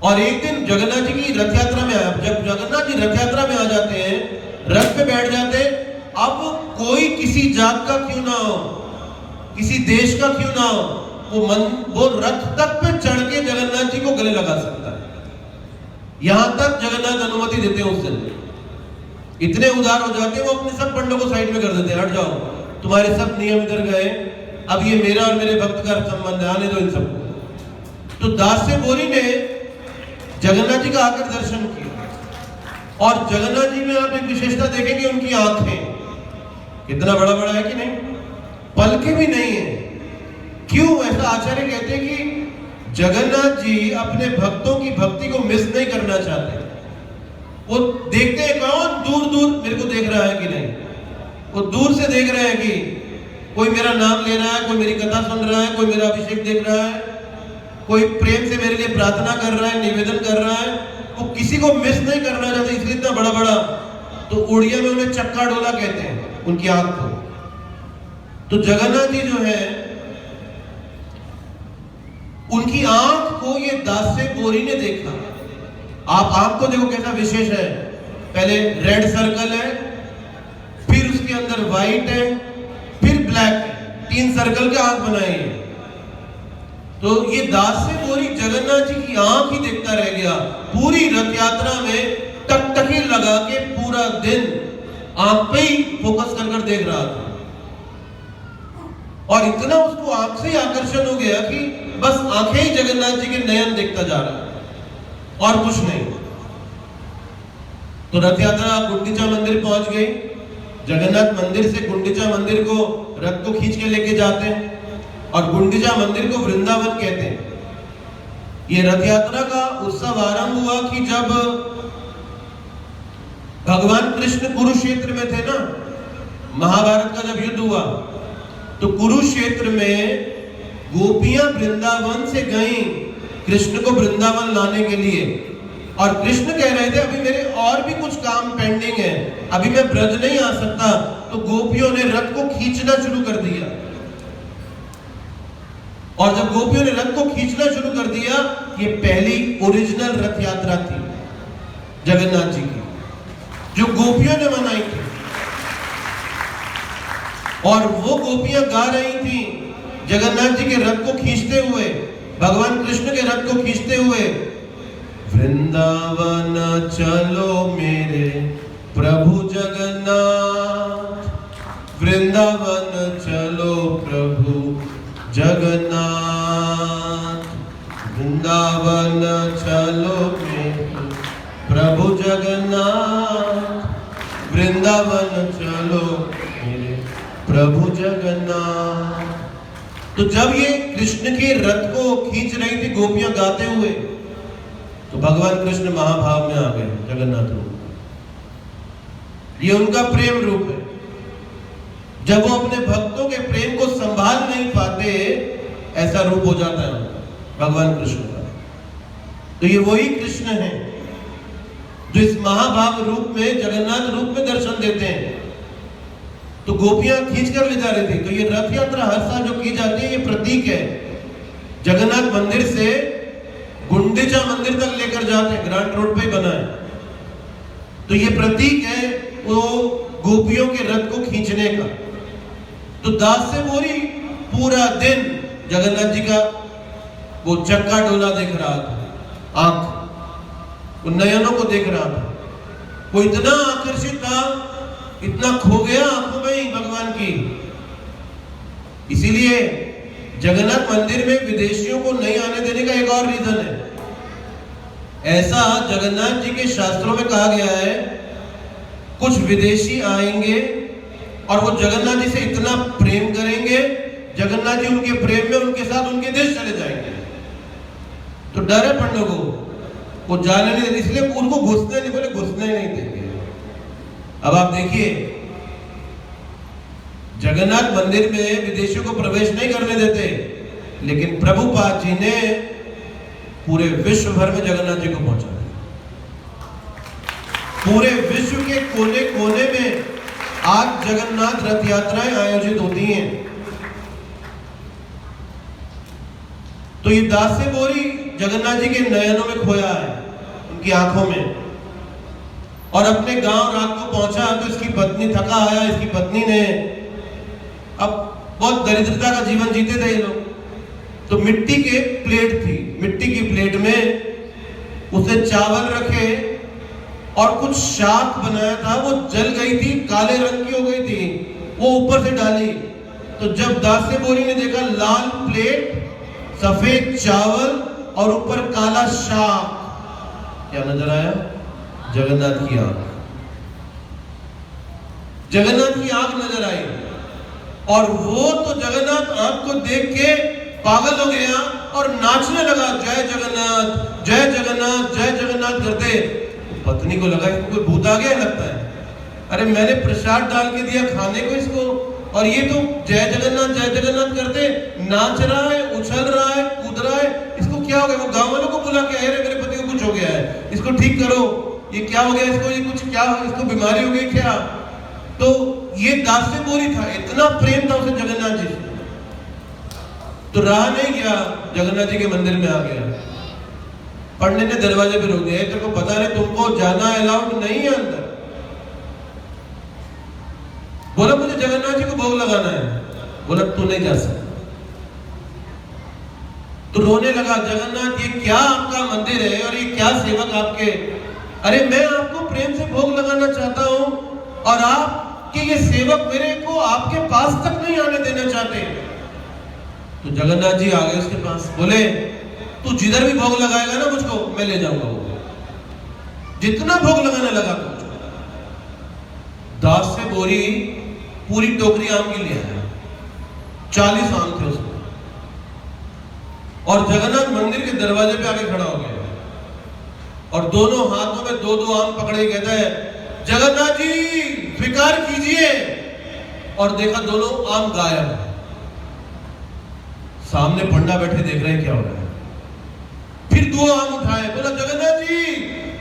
और एक दिन जगन्नाथ जी की रथ यात्रा में आया। जब जगन्नाथ जी रथ यात्रा में आ जाते हैं, रथ पे बैठ जाते हैं, अब कोई किसी जात का क्यों ना हो, किसी देश का क्यों ना हो, वो रथ तक पे चढ़ के जगन्नाथ जी को गले लगा सकता है। यहां तक जगन्नाथ अनुमति देते हैं। उस दिन इतने उदार हो जाते हैं, वो अपने सब पंडों को साइड में कर देते हैं, हट जाओ, तुम्हारे सब नियम इधर गए, अब ये मेरा और मेरे भक्त का संबंध है, आने दो इन सबको। तो दास्य बोरी ने जगन्नाथ जी का आकर दर्शन किया, और जगन्नाथ जी में आप एक विशेषता देखेंगे, उनकी आंखें कितना बड़ा बड़ा है कि नहीं, पलके भी नहीं है। क्यों? ऐसा आचार्य कहते हैं कि जगन्नाथ जी अपने भक्तों की भक्ति को मिस नहीं करना चाहते। वो देखते हैं कौन दूर दूर मेरे को देख रहा है कि नहीं, वो दूर से देख रहे हैं कि कोई मेरा नाम ले रहा है, कोई मेरी कथा सुन रहा है, कोई मेरा अभिषेक देख रहा है, कोई प्रेम से मेरे लिए प्रार्थना कर रहा है, निवेदन कर रहा है। वो किसी को मिस नहीं करना चाहते, इसलिए इतना बड़ा बड़ा, तो उड़िया में उन्हें चक्का डोला कहते हैं उनकी आंख को। तो जगन्नाथ जी जो है उनकी आंख को ये दास्य बोरी ने देखा। आप आंख को देखो कैसा विशेष है, पहले रेड सर्कल है, फिर उसके अंदर व्हाइट है, फिर ब्लैक है। 3 सर्कल के आंख बनाई है। तो ये दास से बोरी जगन्नाथ जी की आंख ही देखता रह गया। पूरी रथ यात्रा में टकटकी लगा के पूरा दिन आंख पे ही फोकस कर कर देख रहा था, और इतना उसको आंख से ही आकर्षण हो गया कि बस आंखें ही जगन्नाथ जी के नयन देखता जा रहा है और कुछ नहीं। तो रथ यात्रा गुंडीचा मंदिर पहुंच गई। जगन्नाथ मंदिर से गुंडीचा मंदिर को रथ को खींच के लेके जाते हैं, और गुंडीचा मंदिर को वृंदावन कहते हैं। ये रथ यात्रा का उत्सव आरंभ हुआ कि जब भगवान कृष्ण कुरुक्षेत्र में थे ना, महाभारत का जब युद्ध हुआ, तो कुरुक्षेत्र में गोपियां वृंदावन से गईं कृष्ण को वृंदावन लाने के लिए, और कृष्ण कह रहे थे अभी मेरे और भी कुछ काम पेंडिंग है, अभी मैं ब्रज नहीं आ सकता। तो गोपियों ने रथ को खींचना शुरू कर दिया, और जब गोपियों ने रथ को खींचना शुरू कर दिया, ये पहली ओरिजिनल रथ यात्रा थी जगन्नाथ जी की, जो गोपियों ने मनाई थी। और वो गोपियां गा रही थी जगन्नाथ जी के रथ को खींचते हुए, भगवान कृष्ण के रथ को खींचते हुए, वृंदावन चलो मेरे प्रभु जगन्नाथ, वृंदावन चलो प्रभु जगन्नाथ, वृंदावन चलो मेरे प्रभु जगन्नाथ, वृंदावन चलो मेरे प्रभु जगन्नाथ। तो जब ये कृष्ण के रथ को खींच रही थी गोपियां गाते हुए, तो भगवान कृष्ण महाभाव में आ गए जगन्नाथ रूप। ये उनका प्रेम रूप है। जब वो अपने भक्तों के प्रेम को संभाल नहीं पाते, ऐसा रूप हो जाता है भगवान कृष्ण का। तो ये वही कृष्ण है जो इस महाभाव रूप में, जगन्नाथ रूप में दर्शन देते हैं। तो गोपियां खींच कर ले जा रही थी। तो ये रथ यात्रा हर साल जो की जाती है, ये प्रतीक है। जगन्नाथ मंदिर से गुंडीचा मंदिर तक लेकर जाते हैं, ग्रांट रोड पे बना है। तो ये प्रतीक है वो गोपियों के रथ को खींचने का। तो दास से बोरी पूरा दिन जगन्नाथ जी का वो चक्का डोला देख रहा था, आंख वो नयनों को देख रहा था। वो इतना आकर्षित था, इतना खो गया आंखों में ही भगवान की। इसीलिए जगन्नाथ मंदिर में विदेशियों को नहीं आने देने का एक और रीजन है। ऐसा जगन्नाथ जी के शास्त्रों में कहा गया है, कुछ विदेशी आएंगे और वो जगन्नाथ जी से इतना प्रेम करेंगे, जगन्नाथ जी उनके प्रेम में उनके साथ उनके देश चले जाएंगे। तो डर है पंडों को, वो जाने नहीं देते, इसलिए उनको घुसने नहीं, बोले घुसने नहीं देंगे। अब आप देखिए, जगन्नाथ मंदिर में विदेशियों को प्रवेश नहीं करने देते, लेकिन प्रभुपाद जी ने पूरे विश्व भर में जगन्नाथ जी को पहुंचा दिया। पूरे विश्व के कोने कोने में आज जगन्नाथ रथ यात्राएं आयोजित होती हैं। तो ये दास से बोरी जगन्नाथ जी के नयनों में खोया है, उनकी आंखों में। और अपने गांव रात को पहुंचा तो इसकी पत्नी, थका आया, इसकी पत्नी ने, अब बहुत दरिद्रता का जीवन जीते थे ये लोग, तो मिट्टी के प्लेट थी, मिट्टी की प्लेट में उसने चावल रखे और कुछ शाक बनाया था, वो जल गई थी, काले रंग की हो गई थी, वो ऊपर से डाली। तो जब दास से बोरी ने देखा लाल प्लेट, सफेद चावल और ऊपर काला शाक, क्या नजर आया? जगन्नाथ की आंख, जगन्नाथ की आंख नजर आई। और वो तो जगन्नाथ आंख को देख के पागल हो गया और नाचने लगा, जय जगन्नाथ जय जगन्नाथ जय जगन्नाथ करते। पत्नी को लगा इसको कोई भूत आ गया लगता है, अरे मैंने प्रसाद डाल के दिया खाने को इसको, और ये तो जय जगन्नाथ करते नाच रहा है, उछल रहा है, कूद रहा है, इसको क्या हो गया? वो गांव वालों को बुला के, अरे मेरे पति को कुछ हो गया है, इसको ठीक करो, ये क्या हो गया इसको, ये कुछ क्या, इसको बीमारी हो गई क्या? तो ये दास से बोरी था, इतना प्रेम था उसे जगन्नाथ जी से, तो रहा नहीं गया, जगन्नाथ जी के मंदिर में आ गया। पंडित ने दरवाजे पे रोक दिया, तेरे को पता नहीं तुमको जाना अलाउड नहीं है अंदर। बोला मुझे जगन्नाथ जी को भोग लगाना है। बोला तू नहीं जा सकता। तो रोने लगा, जगन्नाथ ये क्या आपका मंदिर है और ये क्या सेवक आपके, अरे मैं आपको प्रेम से भोग लगाना चाहता हूं और आपके ये सेवक मेरे को आपके पास तक नहीं आने देना चाहते। तो जगन्नाथ जी आ गए उसके पास, बोले तू जिधर भी भोग लगाएगा ना मुझको मैं ले जाऊंगा, वो जितना भोग लगाने लगा तुझको। दास से बोरी पूरी टोकरी आम की ले आया, 40 आम थे उसमें, और जगन्नाथ मंदिर के दरवाजे पे आके खड़ा हो गया और दोनों हाथों में 2-2 आम पकड़े कहता है जगन्नाथ जी स्वीकार कीजिए। और देखा दोनों आम गायब है। सामने पंडा बैठे देख रहे हैं क्या हो रहा है। फिर 2 आम उठाए, बोला जगन्नाथ जी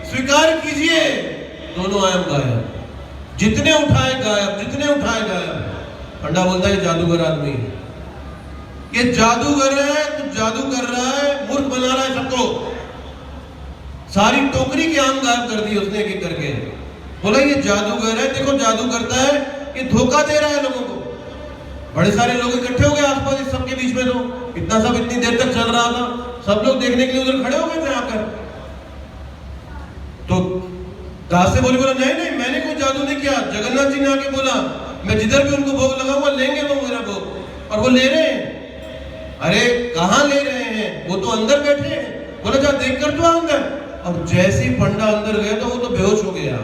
स्वीकार कीजिए, दोनों आम गायब, जितने उठाए गायब, जितने उठाए गायब। पंडा बोलता है जादूगर आदमी, ये जादूगर है, तो जादू कर रहा है, मूर्ख बना रहा है सबको। सारी टोकरी के आम गायब कर दिए उसने एक एक करके। बोला ये जादूगर है, देखो जादू करता है, ये धोखा दे रहा है लोगों को। बड़े सारे लोग इकट्ठे हो गए आसपास इस सबके बीच में, तो इतना सब इतनी देर तक चल रहा था, सब लोग देखने के लिए उधर खड़े हो गए थे आकर। तो दास से बोला नहीं नहीं मैंने कोई जादू नहीं किया। जगन्नाथ जी ने आके बोला मैं जिधर भी उनको भोग लगाऊंगा लेंगे वो मेरा भोग, और वो ले रहे हैं। अरे कहां ले रहे हैं, वो तो अंदर बैठे हैं। बोला जा देख कर तो अंदर। और जैसे ही पंडा अंदर गया तो वो तो बेहोश हो गया।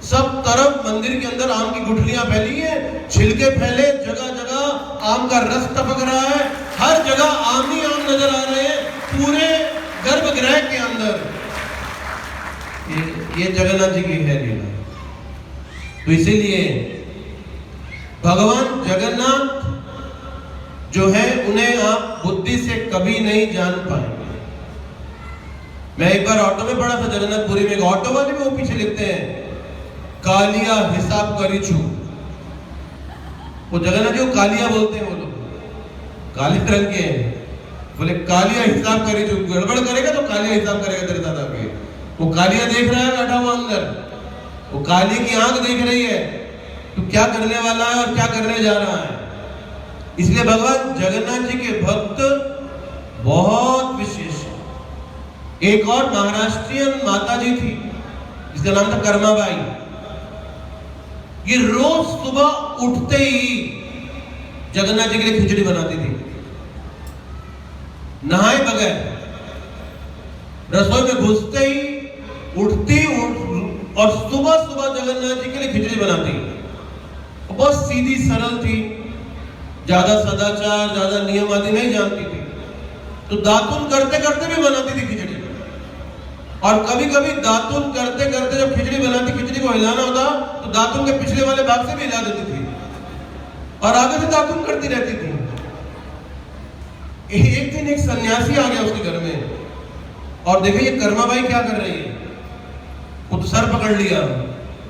सब तरफ मंदिर के अंदर आम की गुठलियां फैली है, छिलके फैले, जगह जगह आम का रस टपक रहा है, हर जगह आम ही आम नजर आ रहे हैं पूरे गर्भगृह के अंदर। ये जगन्नाथ जी की है लीला। तो इसीलिए भगवान जगन्नाथ जो है उन्हें आप बुद्धि से कभी नहीं जान पाएंगे। मैं एक बार ऑटो में पढ़ा था जगन्नाथपुरी में, एक ऑटो वाले में वो पीछे लिखते हैं कालिया हिसाब करी छू। वो जगन्नाथ जी को कालिया बोलते हैं, वो लोग काले रंग के हैं। बोले कालिया हिसाब करी छू, गड़बड़ करेगा तो कालिया हिसाब करेगा तेरे साथ आके। वो कालिया देख रहा है बैठा हुआ अंदर, वो काली की आंख देख रही है तो क्या करने वाला है और क्या करने जा रहा है। इसलिए भगवान जगन्नाथ जी के भक्त बहुत विशेष है। एक और महाराष्ट्रियन माता जी थी जिसका नाम था कर्माबाई। ये रोज सुबह उठते ही जगन्नाथ जी के लिए खिचड़ी बनाती थी, नहाए बगैर। रसोई में घुसते ही उठती और सुबह सुबह जगन्नाथ जी के लिए खिचड़ी बनाती। बहुत सीधी सरल थी, ज्यादा सदाचार ज्यादा नियम आदि नहीं जानती थी। तो दातुन करते करते भी बनाती थी खिचड़ी। और कभी कभी दातुन करते करते जब खिचड़ी बनाती, खिचड़ी को हिलाना होता तो दातुन के पिछले वाले भाग से भी हिला देती थी और आगे से दातुन करती रहती थी। एक दिन एक सन्यासी आ गया उसके घर में और देखे ये कर्माबाई क्या कर रही है। वो तो सर पकड़ लिया,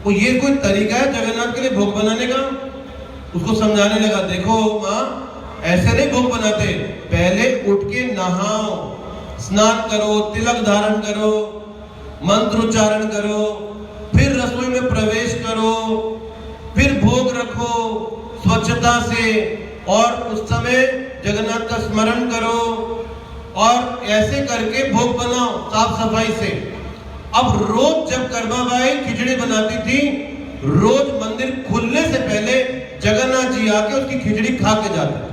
वो ये कोई तरीका है जगन्नाथ के लिए भोग बनाने का। उसको समझाने लगा, देखो माँ ऐसे नहीं भोग बनाते, पहले उठ के नहाओ, स्नान करो, तिलक धारण करो, मंत्र उच्चारण करो, फिर रसोई में प्रवेश करो, फिर भोग रखो स्वच्छता से, और उस समय जगन्नाथ का स्मरण करो, और ऐसे करके भोग बनाओ साफ सफाई से। अब रोज जब कर्माबाई खिचड़ी बनाती थी, रोज मंदिर खुलने से पहले जगन्नाथ जी आके उसकी खिचड़ी खा के जाते थे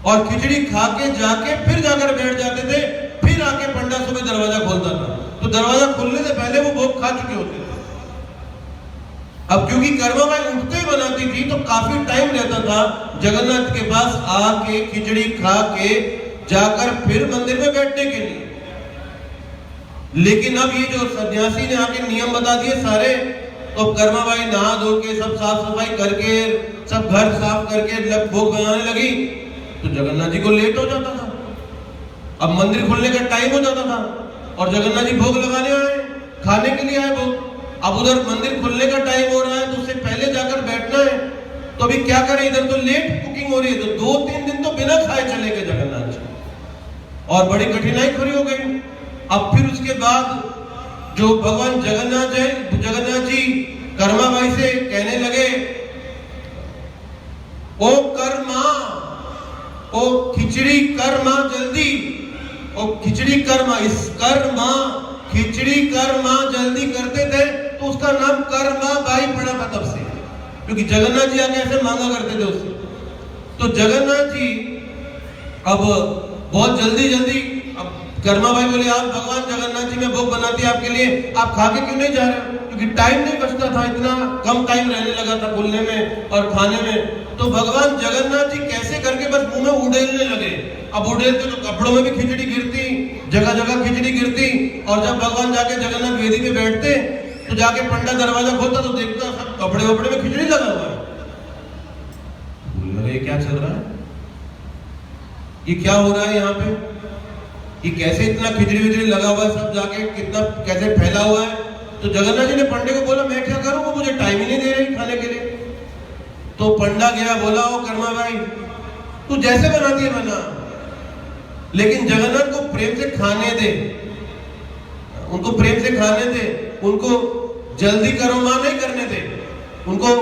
और खिचड़ी खा के जाके फिर जाकर बैठ जाते थे। फिर आके पंडा सुबह दरवाजा खोलता था तो दरवाजा खुलने से पहले वो भोग खा चुके होते थे। अब क्योंकि कर्माबाई उठते ही बनाती थी तो काफी टाइम रहता था जगन्नाथ के पास आके खिचड़ी खा के जाकर फिर मंदिर में बैठने के लिए। लेकिन अब ये जो सन्यासी ने आके नियम बता दिए सारे, तो कर्माबाई नहा धो के सब साफ सफाई करके सब घर साफ करके भोग बनाने लगी तो जगन्नाथ जी को लेट हो जाता था। अब मंदिर खुलने का टाइम हो जाता था और जगन्नाथ जी भोग लगाने आए, खाने के लिए आए भोग। अब उधर मंदिर खुलने का टाइम हो रहा है तो उससे पहले जाकर बैठना है, तो अभी क्या करें, इधर तो लेट कुकिंग हो रही है, तो 2-3 दिन तो बिना खाए चले गए जगन्नाथ जी और बड़ी कठिनाई खड़ी हो गई। अब फिर उसके बाद जो भगवान जगन्नाथ जी कर्माबाई से कहने लगे, ओ कर्म ओ खिचड़ी कर मां जल्दी, ओ खिचड़ी कर मां, इस कर मां, खिचड़ी कर मां जल्दी करते थे तो उसका नाम कर मां बाई पड़ा था तब से, क्योंकि जगन्नाथ जी आके ऐसे मांगा करते थे उससे। तो जगन्नाथ जी अब बहुत जल्दी जल्दी, अब कर्मा भाई बोले आप भगवान जगन्नाथ जी में भोग बनाती है आपके लिए, आप खा के क्यों नहीं जा रहे हो, क्योंकि टाइम नहीं बचता था, इतना कम टाइम रहने लगा था खुलने में और खाने में। तो भगवान जगन्नाथ जी कैसे करके बस मुंह में उड़ेलने लगे। अब उड़ेलते तो कपड़ों में भी खिचड़ी गिरती, जगह जगह खिचड़ी गिरती, और जब भगवान जाके जगन्नाथ वेदी पे बैठते तो जाके पंडा दरवाजा खोलता तो देखता सब कपड़े वपड़े में खिचड़ी लगा हुआ है। बोलने लगे क्या चल रहा है, ये क्या हो रहा है यहाँ पे, ये कैसे इतना खिचड़ी विचड़ी लगा हुआ है, सब जाके कितना कैसे फैला हुआ है। तो जगन्नाथ जी ने पंडे को बोला मैं क्या करूं, वो मुझे टाइम ही नहीं दे रही खाने के लिए। तो पंडा गया, बोला ओ कर्मा भाई तू जैसे बनाती है बना, लेकिन जगन्नाथ को प्रेम से खाने दे, उनको प्रेम से खाने दे, उनको जल्दी करो मां नहीं करने दे, उनको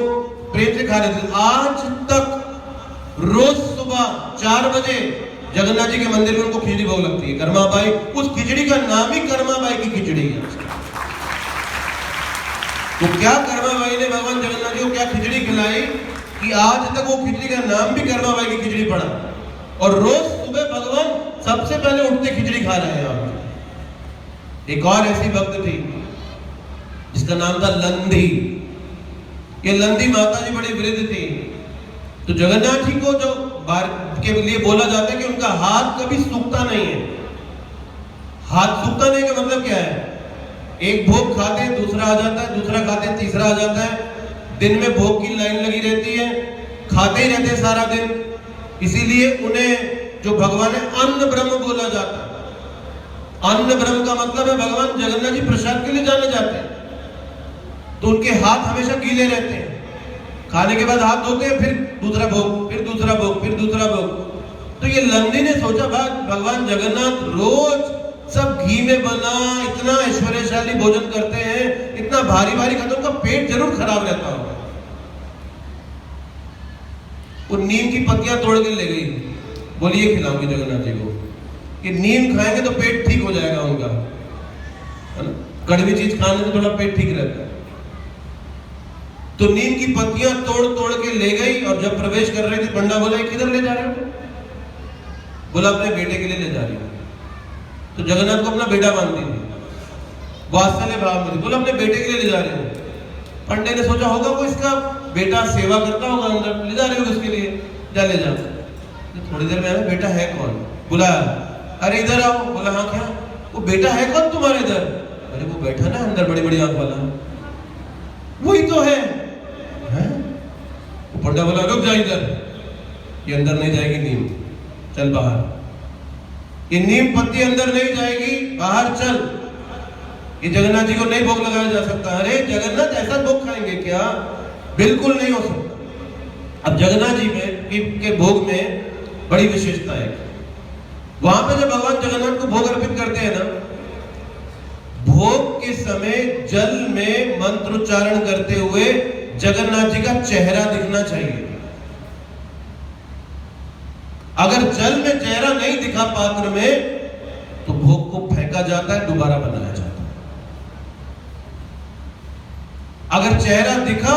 प्रेम से खाने दे। आज तक रोज सुबह 4 बजे जगन्नाथ जी के मंदिर में उनको खिचड़ी भोग लगती है, कर्मा बाई। उस खिचड़ी का नाम ही कर्मा बाई की खिचड़ी है। तो क्या कर्मा बाई ने भगवान जगन्नाथ जी को क्या खिचड़ी खिलाई कि आज तक वो खिचड़ी का नाम भी कर्मा बाई की खिचड़ी पड़ा, और रोज सुबह भगवान सबसे पहले उठते खिचड़ी खा रहे हैं। आप एक और ऐसी भक्त थी जिसका नाम था लंदी। ये लंदी माता जी बड़ी वृद्ध थी। तो जगन्नाथ जी को जो बार के लिए बोला जाता है कि उनका हाथ कभी सूखता नहीं है। हाथ सूखता नहीं का मतलब क्या है, एक भोग खाते हैं दूसरा आ जाता है, दूसरा खाते हैं तीसरा आ जाता है, दिन में भोग की लाइन लगी रहती है, खाते ही रहते हैं सारा दिन। इसीलिए उन्हें जो भगवान है अन्न ब्रह्म बोला जाता है। अन्न ब्रह्म का मतलब है भगवान जगन्नाथ जी प्रसाद के लिए जाने जाते हैं, तो उनके हाथ हमेशा गीले रहते हैं। खाने के बाद हाथ धोते हैं, फिर दूसरा भोग, फिर दूसरा भोग, फिर दूसरा भोग। तो ये लंदी ने सोचा भगवान जगन्नाथ रोज सब घी में बना इतना ऐश्वर्यशाली भोजन करते हैं, इतना भारी भारी खाते, उनका पेट जरूर खराब रहता होगा। वो नीम की पत्तियां तोड़ के ले गई, बोली ये खिलाऊंगी जगन्नाथ जी को, कि नीम खाएंगे तो पेट ठीक हो जाएगा उनका, है ना। कड़वी चीज खाने से थोड़ा पेट ठीक रहता है। तो नीम की पत्तियां तोड़ तोड़ के ले गई, और जब प्रवेश कर रहे थे पंडा बोला किधर ले जा रहे हो, बोला अपने बेटे के लिए ले जा रही हूं। तो जगन्नाथ को अपना बेटा मानती थी, वात्सल्य भाव में थी, बोला अपने बेटे के लिए ले जा रही हूं। पंडे ने सोचा होगा वो इसका बेटा सेवा करता होगा अंदर, ले जा रहे हो उसके लिए, जा ले जा। थोड़ी देर में आया, बेटा है कौन, बोला अरे इधर आओ। बोला हाँ क्या, वो बेटा है कौन तुम्हारे इधर, अरे वो बैठा ना अंदर बड़ी बड़ी आंख वाला, वही तो है। पंडा बोला रुक जा इधर, ये अंदर नहीं जाएगी नीम, चल बाहर, ये नीम पत्ती अंदर नहीं जाएगी, बाहर चल, ये जगन्नाथ जी को नहीं भोग लगाया जा सकता। अरे जगन्नाथ ऐसा भोग खाएंगे क्या, बिल्कुल नहीं हो सकता। अब जगन्नाथ जी में के भोग में बड़ी विशेषता है, वहां पे जब भगवान जगन्नाथ को भोग अर्पित करते हैं ना, भोग के समय जल में मंत्रोच्चारण करते हुए जगन्नाथ जी का चेहरा दिखना चाहिए। अगर जल में चेहरा नहीं दिखा पात्र में, तो भोग को फेंका जाता है, दोबारा बनाया जाता है। अगर चेहरा दिखा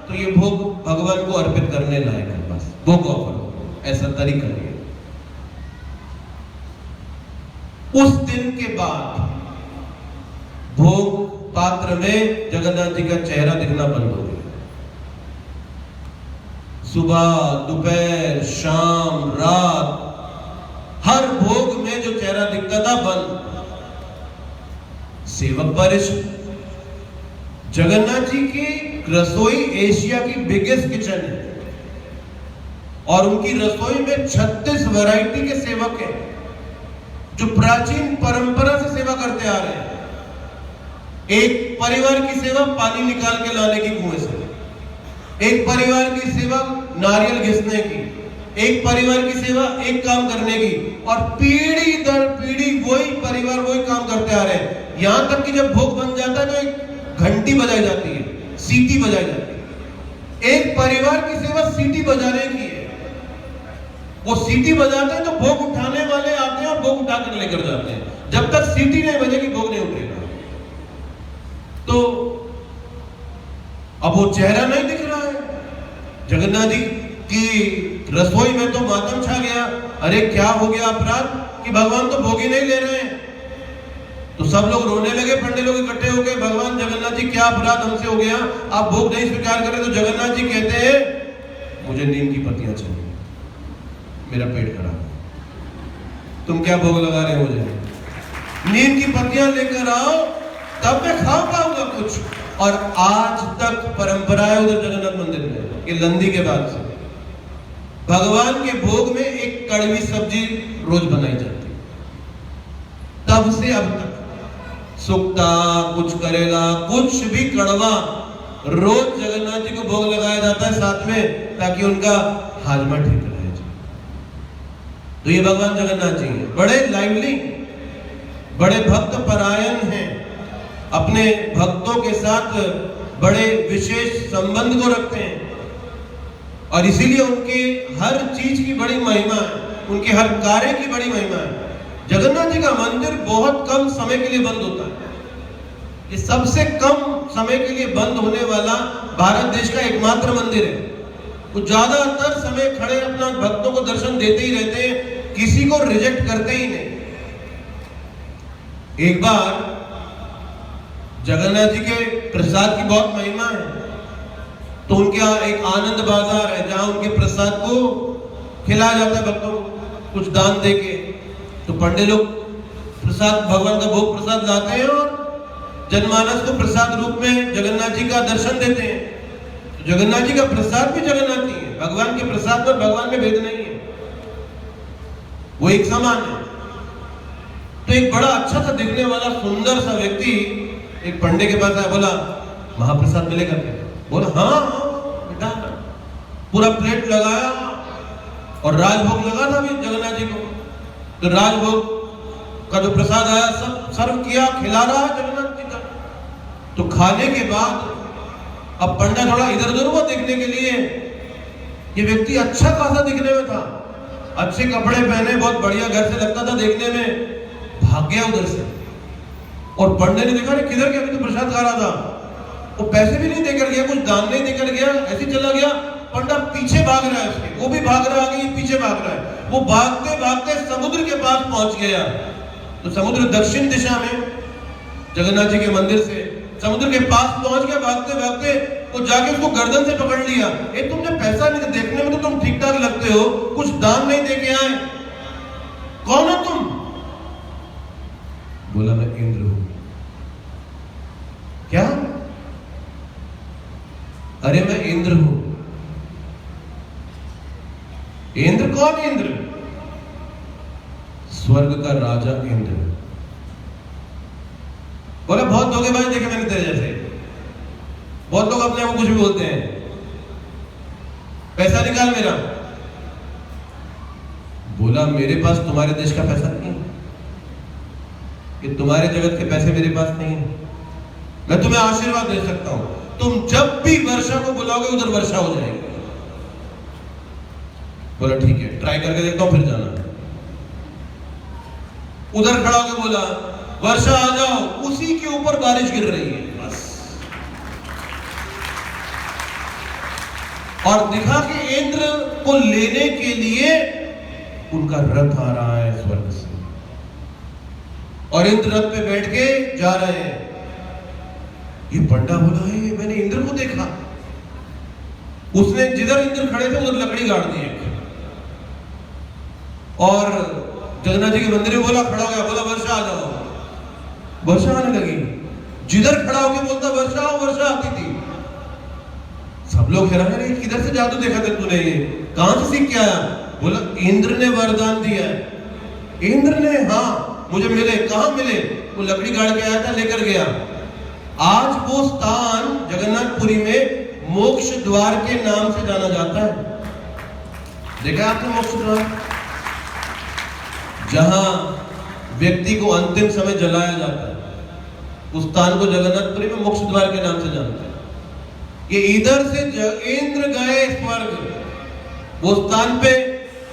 तो ये भोग भगवान को अर्पित करने लायक है, बस भोग ऑफर हो, ऐसा तरीका है। उस दिन के बाद भोग पात्र में जगन्नाथ जी का चेहरा दिखना बंद हो गया। सुबह दोपहर शाम रात हर भोग में जो चेहरा दिखता था बंद। सेवक परेशान। जगन्नाथ जी की रसोई एशिया की बिगेस्ट किचन है, और उनकी रसोई में 36 वैरायटी के सेवक हैं जो प्राचीन परंपरा से सेवा करते आ रहे हैं। एक परिवार की सेवा पानी निकाल के लाने की कुएं से, एक परिवार की सेवा नारियल घिसने की, एक परिवार की सेवा एक काम करने की, और पीढ़ी दर पीढ़ी वही परिवार वही काम करते आ रहे हैं। यहां तक कि जब भोग बन जाता है तो एक घंटी बजाई जाती है, सीटी बजाई जाती है। एक परिवार की सेवा सीटी बजाने की है। वो सीटी बजाते हैं तो भोग उठाने वाले आते हैं और भोग उठाकर लेकर जाते हैं। जब तक सीटी नहीं बजेगी भोग नहीं उठेगा। तो अब वो चेहरा नहीं दिख रहा है। जगन्नाथ जी की रसोई में तो मातम छा गया। अरे क्या हो गया अपराध कि भगवान तो भोग ही नहीं ले रहे हैं। तो सब लोग रोने लगे, पंडित लोग इकट्ठे हो गए, भगवान जगन्नाथ जी क्या अपराध हमसे हो गया, आप भोग नहीं स्वीकार करें। तो जगन्नाथ जी कहते हैं मुझे नीम की पत्तियां चाहिए, मेरा पेट खराब है, तुम क्या भोग लगा रहे हो मुझे, नीम की पत्तियां लेकर आओ तब मैं खा पाऊंगा कुछ। और आज तक परंपरा है उधर जगन्नाथ मंदिर में कि लंदी के बाद से भगवान के भोग में एक कड़वी सब्जी रोज बनाई जाती है। तब से अब तक सुक्ता, कुछ करेला, कुछ भी कड़वा रोज जगन्नाथ जी को भोग लगाया जाता है साथ में, ताकि उनका हाजमा ठीक रहे। तो ये भगवान जगन्नाथ जी हैं, बड़े लाइवली, बड़े भक्त परायण हैं, अपने भक्तों के साथ बड़े विशेष संबंध को रखते हैं। और इसीलिए उनके हर चीज की बड़ी महिमा है, उनके हर कार्य की बड़ी महिमा है। जगन्नाथ जी का मंदिर बहुत कम समय के लिए बंद होता है। ये सबसे कम समय के लिए बंद होने वाला भारत देश का एकमात्र मंदिर है। वो ज्यादातर समय खड़े अपना भक्तों को दर्शन देते ही रहते हैं, किसी को रिजेक्ट करते ही नहीं। एक बार जगन्नाथ जी के प्रसाद की बहुत महिमा है, तो उनके यहाँ एक आनंद बाजार है जहां उनके प्रसाद को खिलाया जाता है भक्तों को, कुछ दान देके। तो पंडित लोग प्रसाद, भगवान का भोग प्रसाद लाते हैं और जनमानस को प्रसाद रूप में जगन्नाथ जी का दर्शन देते हैं। तो जगन्नाथ जी का प्रसाद भी जगन्नाथ जी है, भगवान के प्रसाद पर भगवान में भेद नहीं है, वो एक समान है। तो एक बड़ा अच्छा सा दिखने वाला सुंदर सा व्यक्ति एक पंडित के पास आया, बोला महाप्रसाद मिलेगा क्या? बोला हाँ बेटा। पूरा प्लेट लगाया और राजभोग लगा था भी जगन्नाथ जी को। तो राजभोग का जो प्रसाद आया सब सर्व किया, खिला रहा है जगन्नाथ जी का। तो खाने के बाद अब पंडित थोड़ा इधर उधर हुआ देखने के लिए। ये व्यक्ति अच्छा खासा दिखने में था, अच्छे कपड़े पहने, बहुत बढ़िया घर से लगता था देखने में। भाग गया उधर से और पंडित ने देखा किधर गया, अभी तो प्रसाद खा रहा था। वो पैसे भी नहीं देकर गया, कुछ दान नहीं देकर गया, ऐसे चला गया। पंडित पीछे भाग रहा है उसके, वो भी भाग रहा है, पीछे भाग रहा है। वो भागते भागते समुद्र के पास पहुंच गया। तो समुद्र दक्षिण दिशा में, जगन्नाथ जी के मंदिर से समुद्र के पास पहुंच गया। भागते भागते वो जाके उसको गर्दन से पकड़ लिया। ए तुमने पैसा नहीं, देखने में तो तुम ठीक ठाक लगते हो, कुछ दान नहीं दे के आए, कौन हो तुम? बोला मैं इंद्र हूं। क्या? अरे मैं इंद्र हूं। इंद्र कौन? इंद्र स्वर्ग का राजा इंद्र। बोला बहुत धोखेबाज देखे मैंने तेरे जैसे, बहुत लोग अपने आप को कुछ भी बोलते हैं। पैसा निकाल मेरा। बोला मेरे पास तुम्हारे देश का पैसा नहीं है, कि तुम्हारे जगत के पैसे मेरे पास नहीं है। मैं तुम्हें आशीर्वाद दे सकता हूं, तुम जब भी वर्षा को बुलाओगे उधर वर्षा हो जाएगी। बोला ठीक है, ट्राई करके देखता हूं, फिर जाना। उधर खड़ा होकर बोला वर्षा आ जाओ, उसी के ऊपर बारिश गिर रही है बस। और दिखा कि इंद्र को लेने के लिए उनका रथ आ रहा है स्वर्ग से, और इंद्र रथ पे बैठ के जा रहे हैं। ये पंडा बोला है मैंने इंद्र को देखा। उसने जिधर इंद्र खड़े थे उधर लकड़ी गाड़ दी एक, और जगन्नाथ जी के मंदिर में बोला, खड़ा हो गया, बोला वर्षा आ जाओ। वर्षा आने लगी। जिधर खड़ा होकर बोलता वर्षा आओ, वर्षा आती थी। सब लोग हैरान है, किधर से जादू देखा था तूने, ये कहां से सीख के आया? बोला इंद्र ने वरदान दिया है। इंद्र ने? हाँ मुझे मिले। कहां मिले? वो लकड़ी गाड़ के आया था, लेकर गया। आज वो स्थान जगन्नाथपुरी में मोक्ष द्वार के नाम से जाना जाता है। देखा आपने मोक्ष द्वार, जहां व्यक्ति को अंतिम समय जलाया जाता है, उस स्थान को जगन्नाथपुरी में मोक्ष द्वार के नाम से जानते हैं। ये इधर से इंद्र गए स्वर्ग, वो स्थान पे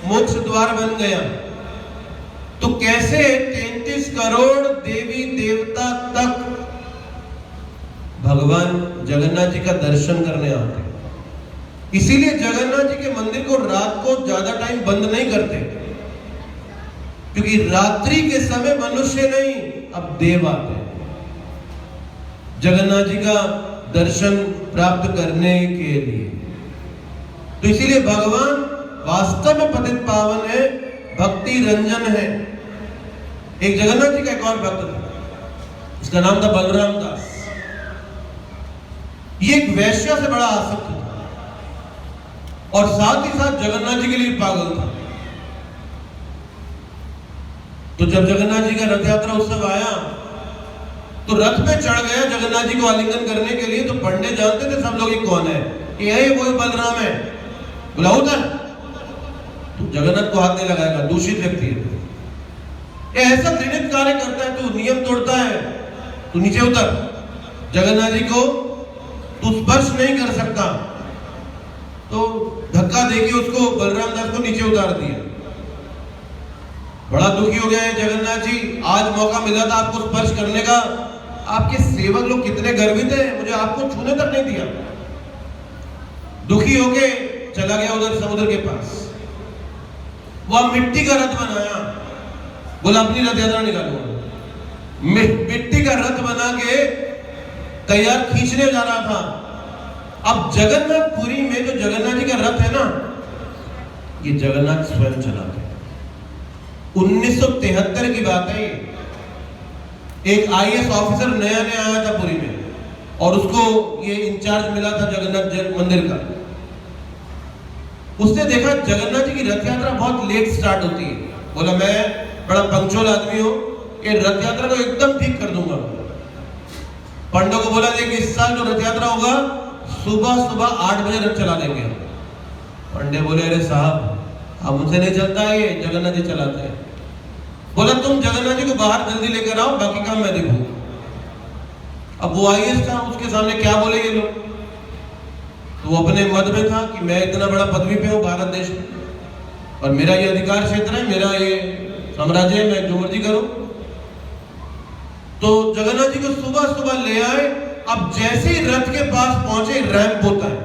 मोक्ष द्वार बन गया, तो कैसे 33 करोड़ देवी देवता तक भगवान जगन्नाथ जी का दर्शन करने आते। इसीलिए जगन्नाथ जी के मंदिर को रात को ज्यादा टाइम बंद नहीं करते, क्योंकि रात्रि के समय मनुष्य नहीं, अब देव आते हैं जगन्नाथ जी का दर्शन प्राप्त करने के लिए। तो इसीलिए भगवान वास्तव में पतित पावन है, भक्ति रंजन है। एक जगन्नाथ जी का एक और भक्त था, इसका नाम था बलराम दास। ये एक वैश्या से बड़ा आसक्त था और साथ ही साथ जगन्नाथ जी के लिए पागल था। तो जब जगन्नाथ जी का रथ यात्रा उत्सव आया तो रथ पे चढ़ गया जगन्नाथ जी को आलिंगन करने के लिए। तो पंडित जानते थे सब लोग ये कौन है, ये वो बलराम है, बोला उधर। तो जगन्नाथ को हाथ नहीं लगाएगा, दूषित व्यक्ति है, ये ऐसा घृणित कार्य करता है, तू नियम तोड़ता है, तू नीचे उतर, जगन्नाथ जी को तू स्पर्श नहीं कर सकता। तो धक्का देके उसको बलराम दास को नीचे उतार दिया। बड़ा दुखी हो गया है जगन्नाथ जी, आज मौका मिला था आपको स्पर्श करने का, आपके सेवक लोग कितने गर्वित हैं, मुझे आपको छूने तक नहीं दिया। दुखी होके चला गया उधर समुद्र के पास। वह मिट्टी का रथ बनाया, बोला अपनी रथ यात्रा निकालूंगा। मिट्टी का रथ बना के तैयार खींचने जा रहा था। अब जगन्नाथपुरी में जो जगन्नाथ जी का रथ है ना, ये जगन्नाथ स्वयं चलाते हैं। 1973 की बात है। एक IAS ऑफिसर नया नया आया था पुरी में और उसको ये इंचार्ज मिला था जगन्नाथ मंदिर का। उसने देखा जगन्नाथ जी की रथ यात्रा बहुत लेट स्टार्ट होती है। बोला मैं बड़ा पंक्चुअल आदमी हूं, ये रथ यात्रा को एकदम ठीक कर दूंगा। पंडों को बोला देख इस साल जो रथ यात्रा होगा सुबह सुबह 8 बजे रथ चला देंगे। पंडे बोले अरे साहब हमसे नहीं चलता है, ये जगन्नाथ जी चलाते हैं। बोला तुम जगन्नाथ जी को बाहर जल्दी लेकर आओ, बाकी काम मैं देखूं। अब वो IAS था, उसके सामने क्या बोले ये लोग। तो वो अपने मत में था कि मैं इतना बड़ा पदवी पे हूं भारत देश में और मेरा ये अधिकार क्षेत्र है, मेरा ये साम्राज्य है, मैं जो मर्जी करूं। तो जगन्नाथ जी को सुबह सुबह ले आए। अब जैसे ही रथ के पास पहुंचे, रैंप होता है,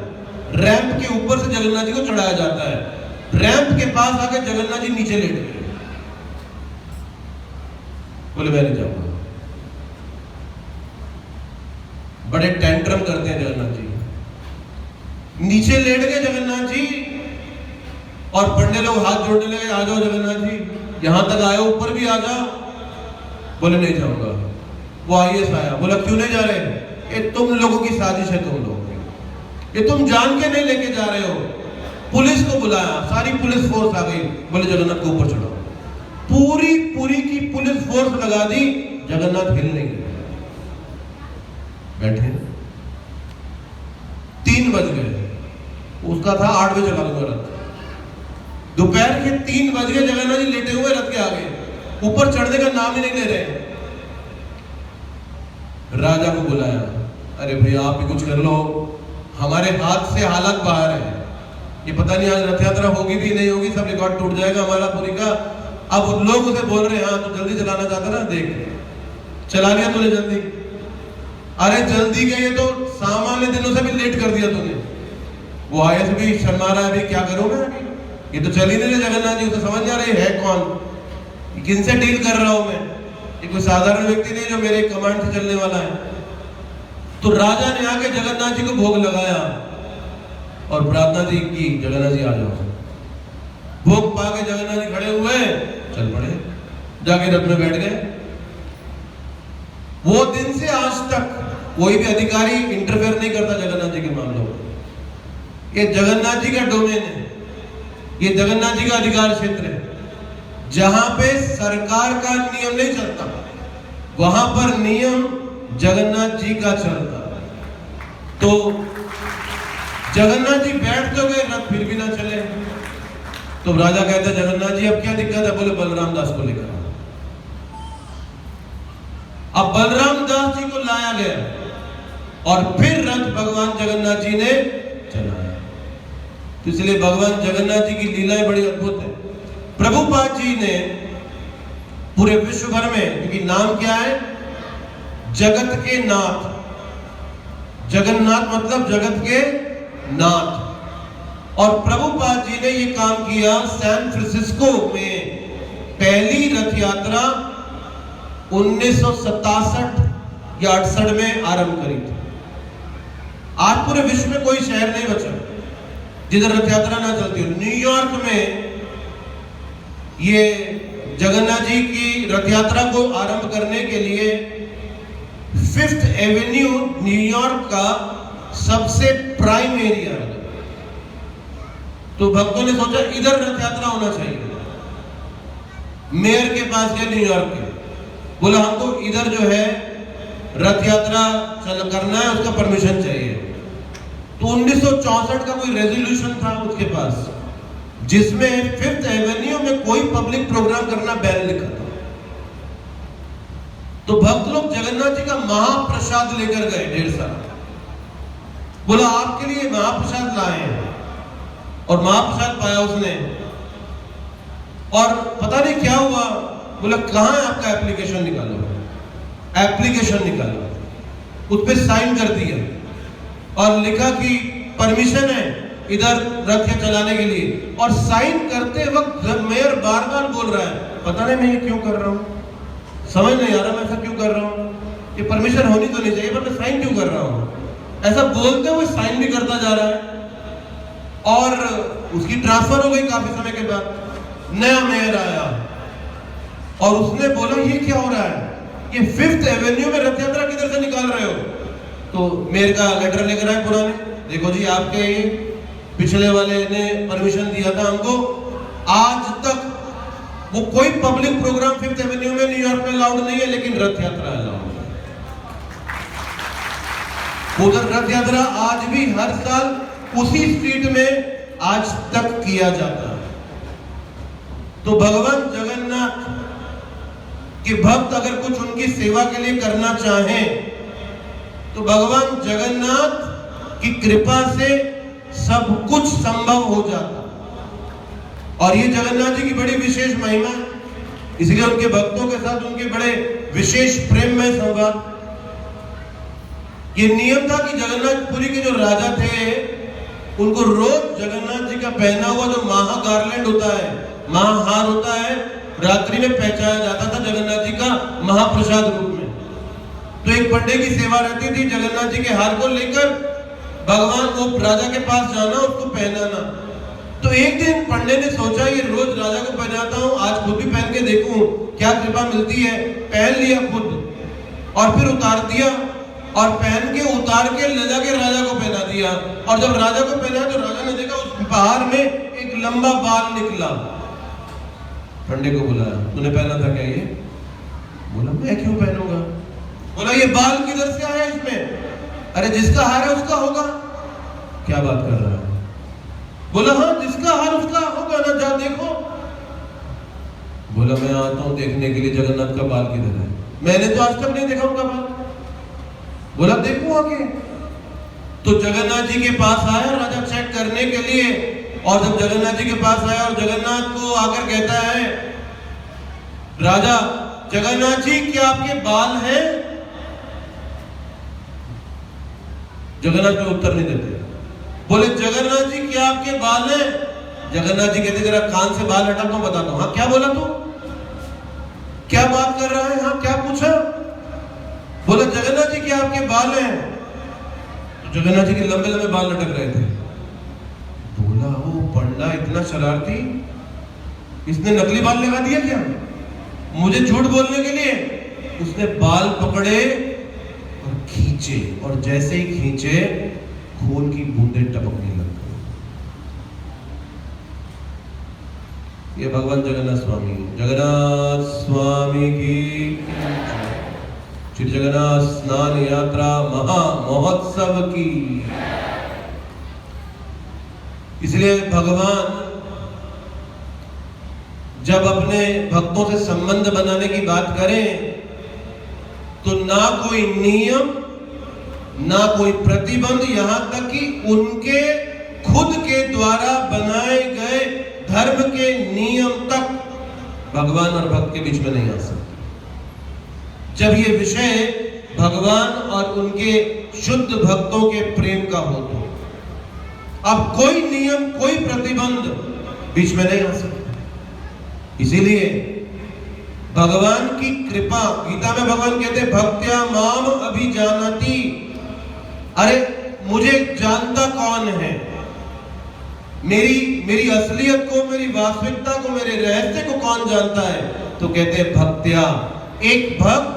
रैंप के ऊपर से जगन्नाथ जी को चढ़ाया जाता है। रैंप के पास आकर जगन्नाथ जी नीचे लेट गए। बोले मैं नहीं जाऊंगा। बड़े टेंट्रम करते हैं जगन्नाथ जी। नीचे लेट गए जगन्नाथ जी और पंडे लोग हाथ जोड़ने लगे, आ जाओ जगन्नाथ जी, यहां तक आए, ऊपर भी आ जाओ। बोले नहीं जाऊंगा। वो IAS आया, बोला क्यों नहीं जा रहे? ये तुम लोगों की साजिश है, तुम लोग, ये तुम जान के नहीं लेके जा रहे हो। पुलिस को बुलाया, सारी पुलिस फोर्स आ गई। बोले जगन्नाथ को ऊपर चढ़ाओ। पूरी की पुलिस फोर्स लगा दी, जगन्नाथ हिल नहीं गए, बैठे। 3 बज गए, उसका था 8 बजे चला दूंगा रथ। दोपहर के 3 बज गए, जगन्नाथ जी लेटे हुए रथ के आगे, ऊपर चढ़ने का नाम ही नहीं ले रहे। राजा को बुलाया, अरे भैया आप ही कुछ कर लो, हमारे हाथ से हालत बाहर है, ये पता नहीं आज रथ यात्रा होगी भी नहीं होगी, सब रिकॉर्ड टूट जाएगा हमारा पुरी का। अब लोग उसे बोल रहे हैं हाँ तो जल्दी चलाना चाहता ना, देख चला लिया तूने जल्दी। अरे जल्दी क्या, ये तो सामान्य दिनों से भी लेट कर दिया तूने। वो IAS भी शर्मा रहा है, अभी क्या करूं मैं, ये तो चल ही नहीं रहे जगन्नाथ जी, उसे समझ नहीं आ रही है कौन, किनसे डील कर रहा हूं मैं, ये कोई साधारण व्यक्ति नहीं जो मेरे कमांड से चलने वाला है। तो राजा ने आके जगन्नाथ जी को भोग लगाया और प्रार्थना जी की, जगन्नाथ जी आ जाओ। भोग पाके जगन्नाथ जी खड़े हुए, चल पड़े, जाके रथ में बैठ गए। वो दिन से आज तक कोई भी अधिकारी इंटरफेयर नहीं करता जगन्नाथ जी के मामलों में। ये जगन्नाथ जी का डोमेन है, ये जगन्नाथ जी का अधिकार क्षेत्र है। जहां पे सरकार का नियम नहीं चलता, वहां पर नियम जगन्नाथ जी का चलता। तो जगन्नाथ जी बैठ तो गए, रथ फिर भी ना चले। तो राजा कहता है जगन्नाथ जी अब क्या दिक्कत है? बोले बलराम दास को लेकर। अब बलराम दास जी को लाया गया और फिर रथ भगवान जगन्नाथ जी ने चलाया। तो इसलिए भगवान जगन्नाथ जी की लीलाएं बड़ी अद्भुत है। प्रभुपाद जी ने पूरे विश्व भर में, क्योंकि नाम क्या है, जगत के नाथ, जगन्नाथ मतलब जगत के नाथ, और प्रभुपाद जी ने ये काम किया। सैन फ्रांसिस्को में पहली रथ यात्रा 1967 या 68 में आरंभ करी थी। आज पूरे विश्व में कोई शहर नहीं बचा जिधर रथ यात्रा ना चलती हो। न्यूयॉर्क में ये जगन्नाथ जी की रथ यात्रा को आरंभ करने के लिए 5th एवेन्यू न्यूयॉर्क का सबसे प्राइम एरिया है। तो भक्तों ने सोचा इधर रथ यात्रा होना चाहिए। मेयर के पास गए न्यूयॉर्क के, बोला हमको इधर जो है रथ यात्रा चल करना है, उसका परमिशन चाहिए। तो 1964 का कोई रेजोल्यूशन था उसके पास, जिसमें 5th एवेन्यू में कोई पब्लिक प्रोग्राम करना बैन लिखा था। तो भक्त लोग जगन्नाथ जी का महाप्रसाद लेकर गए, ढेर सारा। बोला आपके लिए महाप्रसाद लाए हैं, और महाप्रसाद पाया उसने। और पता नहीं क्या हुआ, बोला कहां है आपका एप्लीकेशन, निकालो। एप्लीकेशन निकालो, उस पर साइन कर दिया और लिखा कि परमिशन है इधर रथ चलाने के लिए। और साइन करते वक्त मेयर बार बार बोल रहा है, पता नहीं मैं ये क्यों कर रहा हूं, समझ नहीं आ रहा मैं ऐसा क्यों कर रहा हूं, ये परमिशन होनी तो नहीं चाहिए पर मैं साइन क्यों कर रहा हूं। ऐसा बोलते हुए साइन भी करता जा रहा है। और उसकी ट्रांसफर हो गई काफी समय के बाद, नया मेयर आया और उसने बोला ये क्या हो रहा है, ये 5th एवेन्यू में रथ यात्रा किधर से निकाल रहे हो। तो मेयर का लेटर लेकर आए पुराने, देखो जी आपके पिछले वाले ने परमिशन दिया था हमको, आज तक वो कोई पब्लिक प्रोग्राम 5th एवेन्यू में न्यूयॉर्क में अलाउड नहीं है, लेकिन रथ यात्रा अलाउड है। उधर रथ यात्रा आज भी हर साल उसी स्ट्रीट में आज तक किया जाता है। तो भगवान जगन्नाथ के भक्त अगर कुछ उनकी सेवा के लिए करना चाहें तो भगवान जगन्नाथ की कृपा से सब कुछ संभव हो जाता। और ये जगन्नाथ जी की बड़ी विशेष महिमा है, इसलिए उनके भक्तों के साथ उनके बड़े विशेष प्रेम में संवाद। ये नियम था कि जगन्नाथपुरी के जो राजा थे उनको रोज जगन्नाथ जी का पहना हुआ जो महागार्लैंड होता है, महाहार होता है, रात्रि में पहचाना जाता था जगन्नाथ जी का महाप्रसाद रूप में। तो एक पंडे की सेवा रहती थी, जगन्नाथ जी के हार को लेकर भगवान को राजा के पास जाना, उसको पहनाना। तो एक दिन पंडे ने सोचा ये रोज राजा को पहनाता हूँ, आज खुद भी पहन के देखूं क्या कृपा मिलती है। पहन लिया खुद और फिर उतार दिया, और पहन के उतार के ले जाके राजा को पहना दिया। और जब राजा को पहना तो राजा ने देखा उस बाहर में एक लंबा बाल निकला। पंडे को बुलाया, तूने पहना था क्या ये? बोला मैं क्यों पहनूंगा। बोला ये बाल किधर से आया इसमें? अरे जिसका हार है उसका होगा। क्या बात कर रहा है? बोला हाँ जिसका हार उसका होगा ना, जा देखो। बोला मैं आता हूं देखने के लिए जगन्नाथ का बाल किधर है, मैंने तो आज तक नहीं देखा उनका बाल। बोला देखो आके। तो जगन्नाथ जी के पास आया राजा चेक करने के लिए, और जब जगन्नाथ जी के पास आया और जगन्नाथ को आकर कहता है राजा जगन्नाथ जी क्या आपके बाल हैं? जगन्नाथ को उत्तर नहीं देते। बोले जगन्नाथ जी क्या आपके बाल हैं? जगन्नाथ जी कहते जरा कान से बाल हटा, तो बताता हूं। हाँ क्या बोला तू, क्या बात कर रहा है, हाँ क्या पूछा? बोला जगन्नाथ जी क्या आपके बाल हैं? तो जगन्नाथ जी के लंबे लंबे बाल लटक रहे थे। बोला वो पंडा इतना शरारती, इसने नकली बाल लगा दिया क्या मुझे झूठ बोलने के लिए? उसने बाल पकड़े और खींचे, और जैसे ही खींचे खून की बूंदें टपकने लग गई। ये भगवान जगन्नाथ स्वामी की श्री जगन्नाथ स्नान यात्रा महा महोत्सव की। इसलिए भगवान जब अपने भक्तों से संबंध बनाने की बात करें तो ना कोई नियम ना कोई प्रतिबंध, यहां तक कि उनके खुद के द्वारा बनाए गए धर्म के नियम तक भगवान और भक्त के बीच में नहीं आ सकते। जब ये विषय भगवान और उनके शुद्ध भक्तों के प्रेम का हो तो अब कोई नियम, कोई प्रतिबंध बीच में नहीं आ सकता। इसीलिए भगवान की कृपा, गीता में भगवान कहते हैं भक्त्या माम अभिजानाति। अरे मुझे जानता कौन है, मेरी असलियत को, मेरी वास्तविकता को, मेरे रहस्य को कौन जानता है? तो कहते हैं भक्त्या, एक भक्त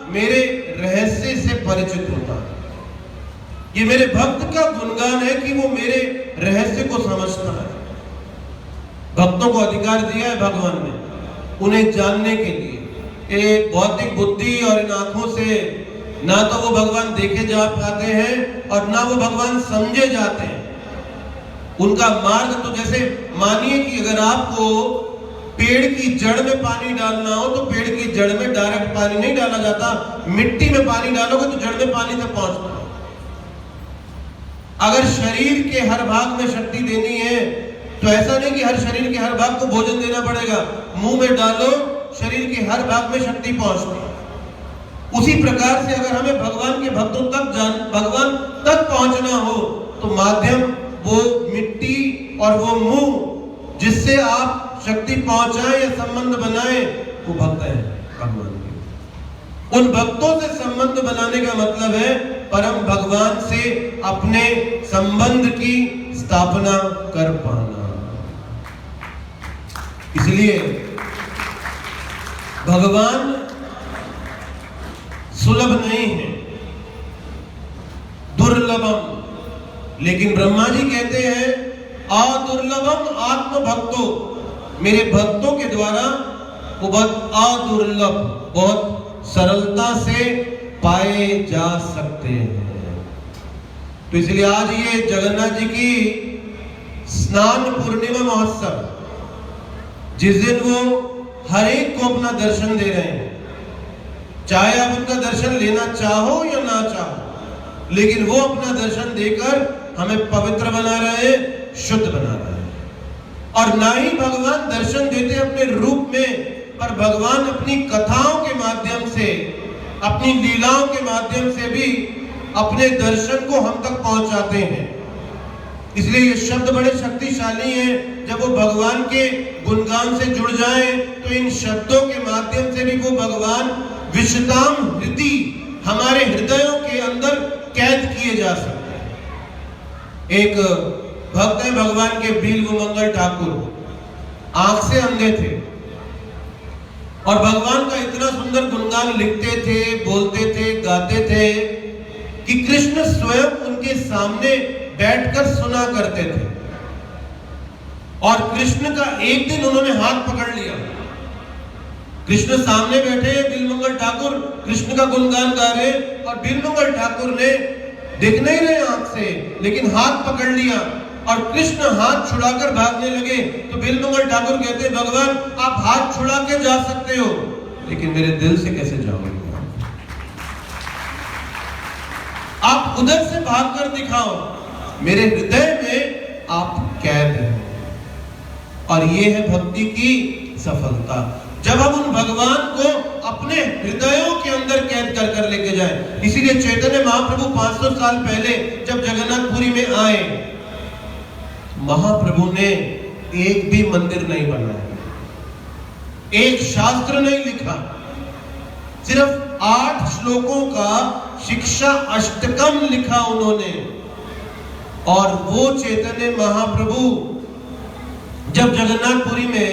मेरे रहस्य से परिचित होता है। ये मेरे भक्त का गुणगान है कि वो मेरे रहस्य को समझता है। भक्तों को अधिकार दिया है भगवान ने उन्हें जानने के लिए। ये भौतिक बुद्धि और इन आंखों से ना तो वो भगवान देखे जा पाते हैं और ना वो भगवान समझे जाते हैं। उनका मार्ग तो जैसे मानिए कि अगर आपको पेड़ की जड़ में पानी डालना हो तो पेड़ की जड़ में डायरेक्ट पानी नहीं डाला जाता, मिट्टी में पानी डालोगे तो जड़ में पानी तक पहुंचता है। अगर शरीर के हर भाग में शक्ति देनी है तो ऐसा नहीं कि हर शरीर के हर भाग को भोजन देना पड़ेगा, मुंह में डालो शरीर के हर भाग में शक्ति पहुंचती है। उसी प्रकार से अगर हमें भगवान के भक्तों तक भगवान तक पहुंचना हो तो माध्यम वो मिट्टी और वो मुंह जिससे आप शक्ति पहुंचाएं या संबंध बनाएं, वो भक्त है भगवान के। उन भक्तों से संबंध बनाने का मतलब है परम भगवान से अपने संबंध की स्थापना कर पाना। इसलिए भगवान सुलभ नहीं है, दुर्लभम। लेकिन ब्रह्मा जी कहते हैं अदुर्लभम आत्म भक्तो, मेरे भक्तों के द्वारा वो बहुत अदुर्लभ, बहुत सरलता से पाए जा सकते हैं। तो इसलिए आज ये जगन्नाथ जी की स्नान पूर्णिमा महोत्सव, जिस दिन वो हर एक को अपना दर्शन दे रहे हैं, चाहे आप उनका दर्शन लेना चाहो या ना चाहो, लेकिन वो अपना दर्शन देकर हमें पवित्र बना रहे हैं, शुद्ध बना रहे हैं। और ना ही भगवान दर्शन देते अपने रूप में, पर भगवान अपनी कथाओं के माध्यम से, अपनी लीलाओं के माध्यम से भी अपने दर्शन को हम तक पहुंचाते हैं। इसलिए ये शब्द बड़े शक्तिशाली हैं। जब वो भगवान के गुणगान से जुड़ जाएं तो इन शब्दों के माध्यम से भी वो भगवान विशताम हृदय, हमारे हृदयों के अंदर कैद किए जा सकते हैं। एक भक्त है भगवान के बिल्व मंगल ठाकुर, आंख से अंधे थे और भगवान का इतना सुंदर गुणगान लिखते थे, बोलते थे, गाते थे कि कृष्ण स्वयं उनके सामने बैठकर सुना करते थे। और कृष्ण का एक दिन उन्होंने हाथ पकड़ लिया। कृष्ण सामने बैठे, बिल्वमंगल ठाकुर कृष्ण का गुणगान गा रहे और बिल्वमंगल ठाकुर ने दिख नहीं रहे आंख से, लेकिन हाथ पकड़ लिया और कृष्ण हाथ छुड़ाकर भागने लगे। तो बिल्वमंगल ठाकुर कहते, भगवान आप हाथ छुड़ा के जा सकते हो, लेकिन मेरे दिल से कैसे जाओगे? आप उधर से भागकर दिखाओ, मेरे हृदय में आप कैद हैं। और ये है भक्ति की सफलता, जब हम उन भगवान को अपने हृदयों के अंदर कैद कर कर लेके जाएं। इसीलिए चैतन्य महाप्रभु 500 साल पहले जब जगन्नाथपुरी में आए, महाप्रभु ने एक भी मंदिर नहीं बनाया, एक शास्त्र नहीं लिखा, सिर्फ 8 श्लोकों का शिक्षा अष्टकम लिखा उन्होंने। और वो चैतन्य महाप्रभु जब जगन्नाथपुरी में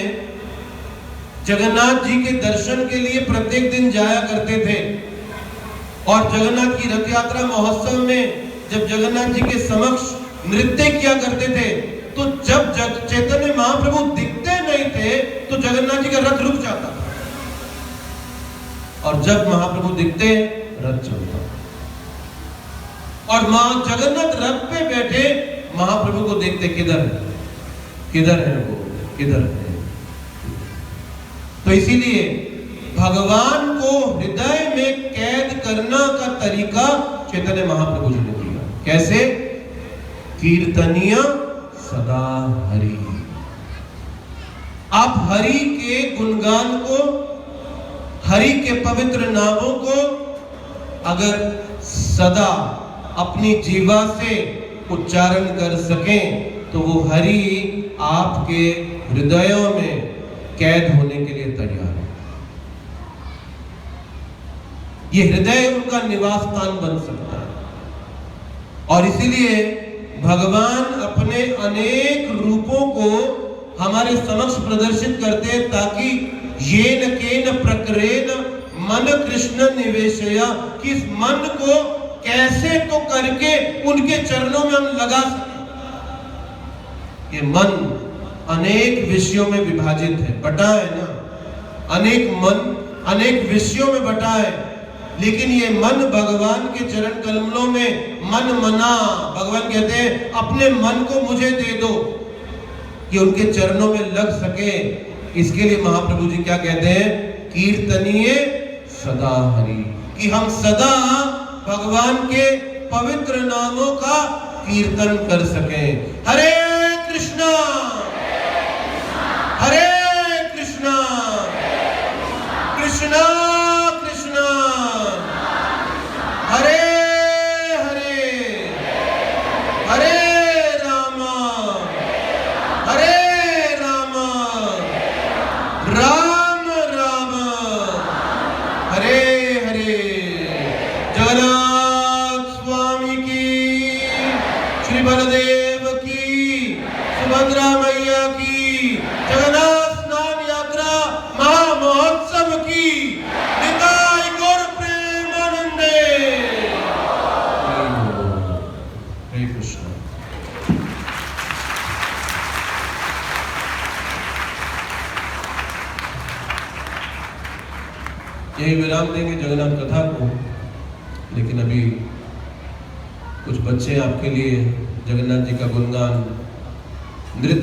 जगन्नाथ जी के दर्शन के लिए प्रत्येक दिन जाया करते थे और जगन्नाथ की रथ यात्रा महोत्सव में जब जगन्नाथ जी के समक्ष नृत्य किया करते थे, तो जब चैतन्य महाप्रभु दिखते नहीं थे तो जगन्नाथ जी का रथ रुक जाता और जब महाप्रभु दिखते रथ चलता। और मां जगन्नाथ रथ पे बैठे महाप्रभु को देखते, किधर है, किधर है वो, किधर है। तो इसीलिए भगवान को हृदय में कैद करना का तरीका चैतन्य महाप्रभु जी ने दिया। कैसे? कीर्तनीय सदा हरि। आप हरि के गुणगान को, हरि के पवित्र नामों को अगर सदा अपनी जीवा से उच्चारण कर सकें तो वो हरि आपके हृदयों में कैद होने के लिए तैयार है। ये हृदय उनका निवास स्थान बन सकता है। और इसीलिए भगवान अपने अनेक रूपों को हमारे समक्ष प्रदर्शित करते हैं ताकि येन केन प्रकरेण मन कृष्ण निवेशया, कि इस मन को कैसे तो करके उनके चरणों में हम लगा सकें। ये मन अनेक विषयों में विभाजित है, बटा है ना, अनेक मन अनेक विषयों में बटा है, लेकिन ये मन भगवान के चरण कमलों में मन मना, भगवान कहते हैं अपने मन को मुझे दे दो कि उनके चरणों में लग सके। इसके लिए महाप्रभु जी क्या कहते हैं, कीर्तनीय सदा हरि, कि हम सदा भगवान के पवित्र नामों का कीर्तन कर सकें। हरे कृष्णा हरे कृष्णा कृष्णा कृष्णा हरे हरे हरे रामा राम राम हरे हरे। जगन्नाथ स्वामी की, श्री बलदेव की, सुभद्रा मैया की, जगन्नाथ स्नान यात्रा महामहोत्सव की, निताई गौर प्रेमानंदे। हरे कृष्ण। यही विराम देंगे जगन्नाथ कथा को, लेकिन अभी कुछ बच्चे आपके लिए जगन्नाथ जी का गुणगान नृत्य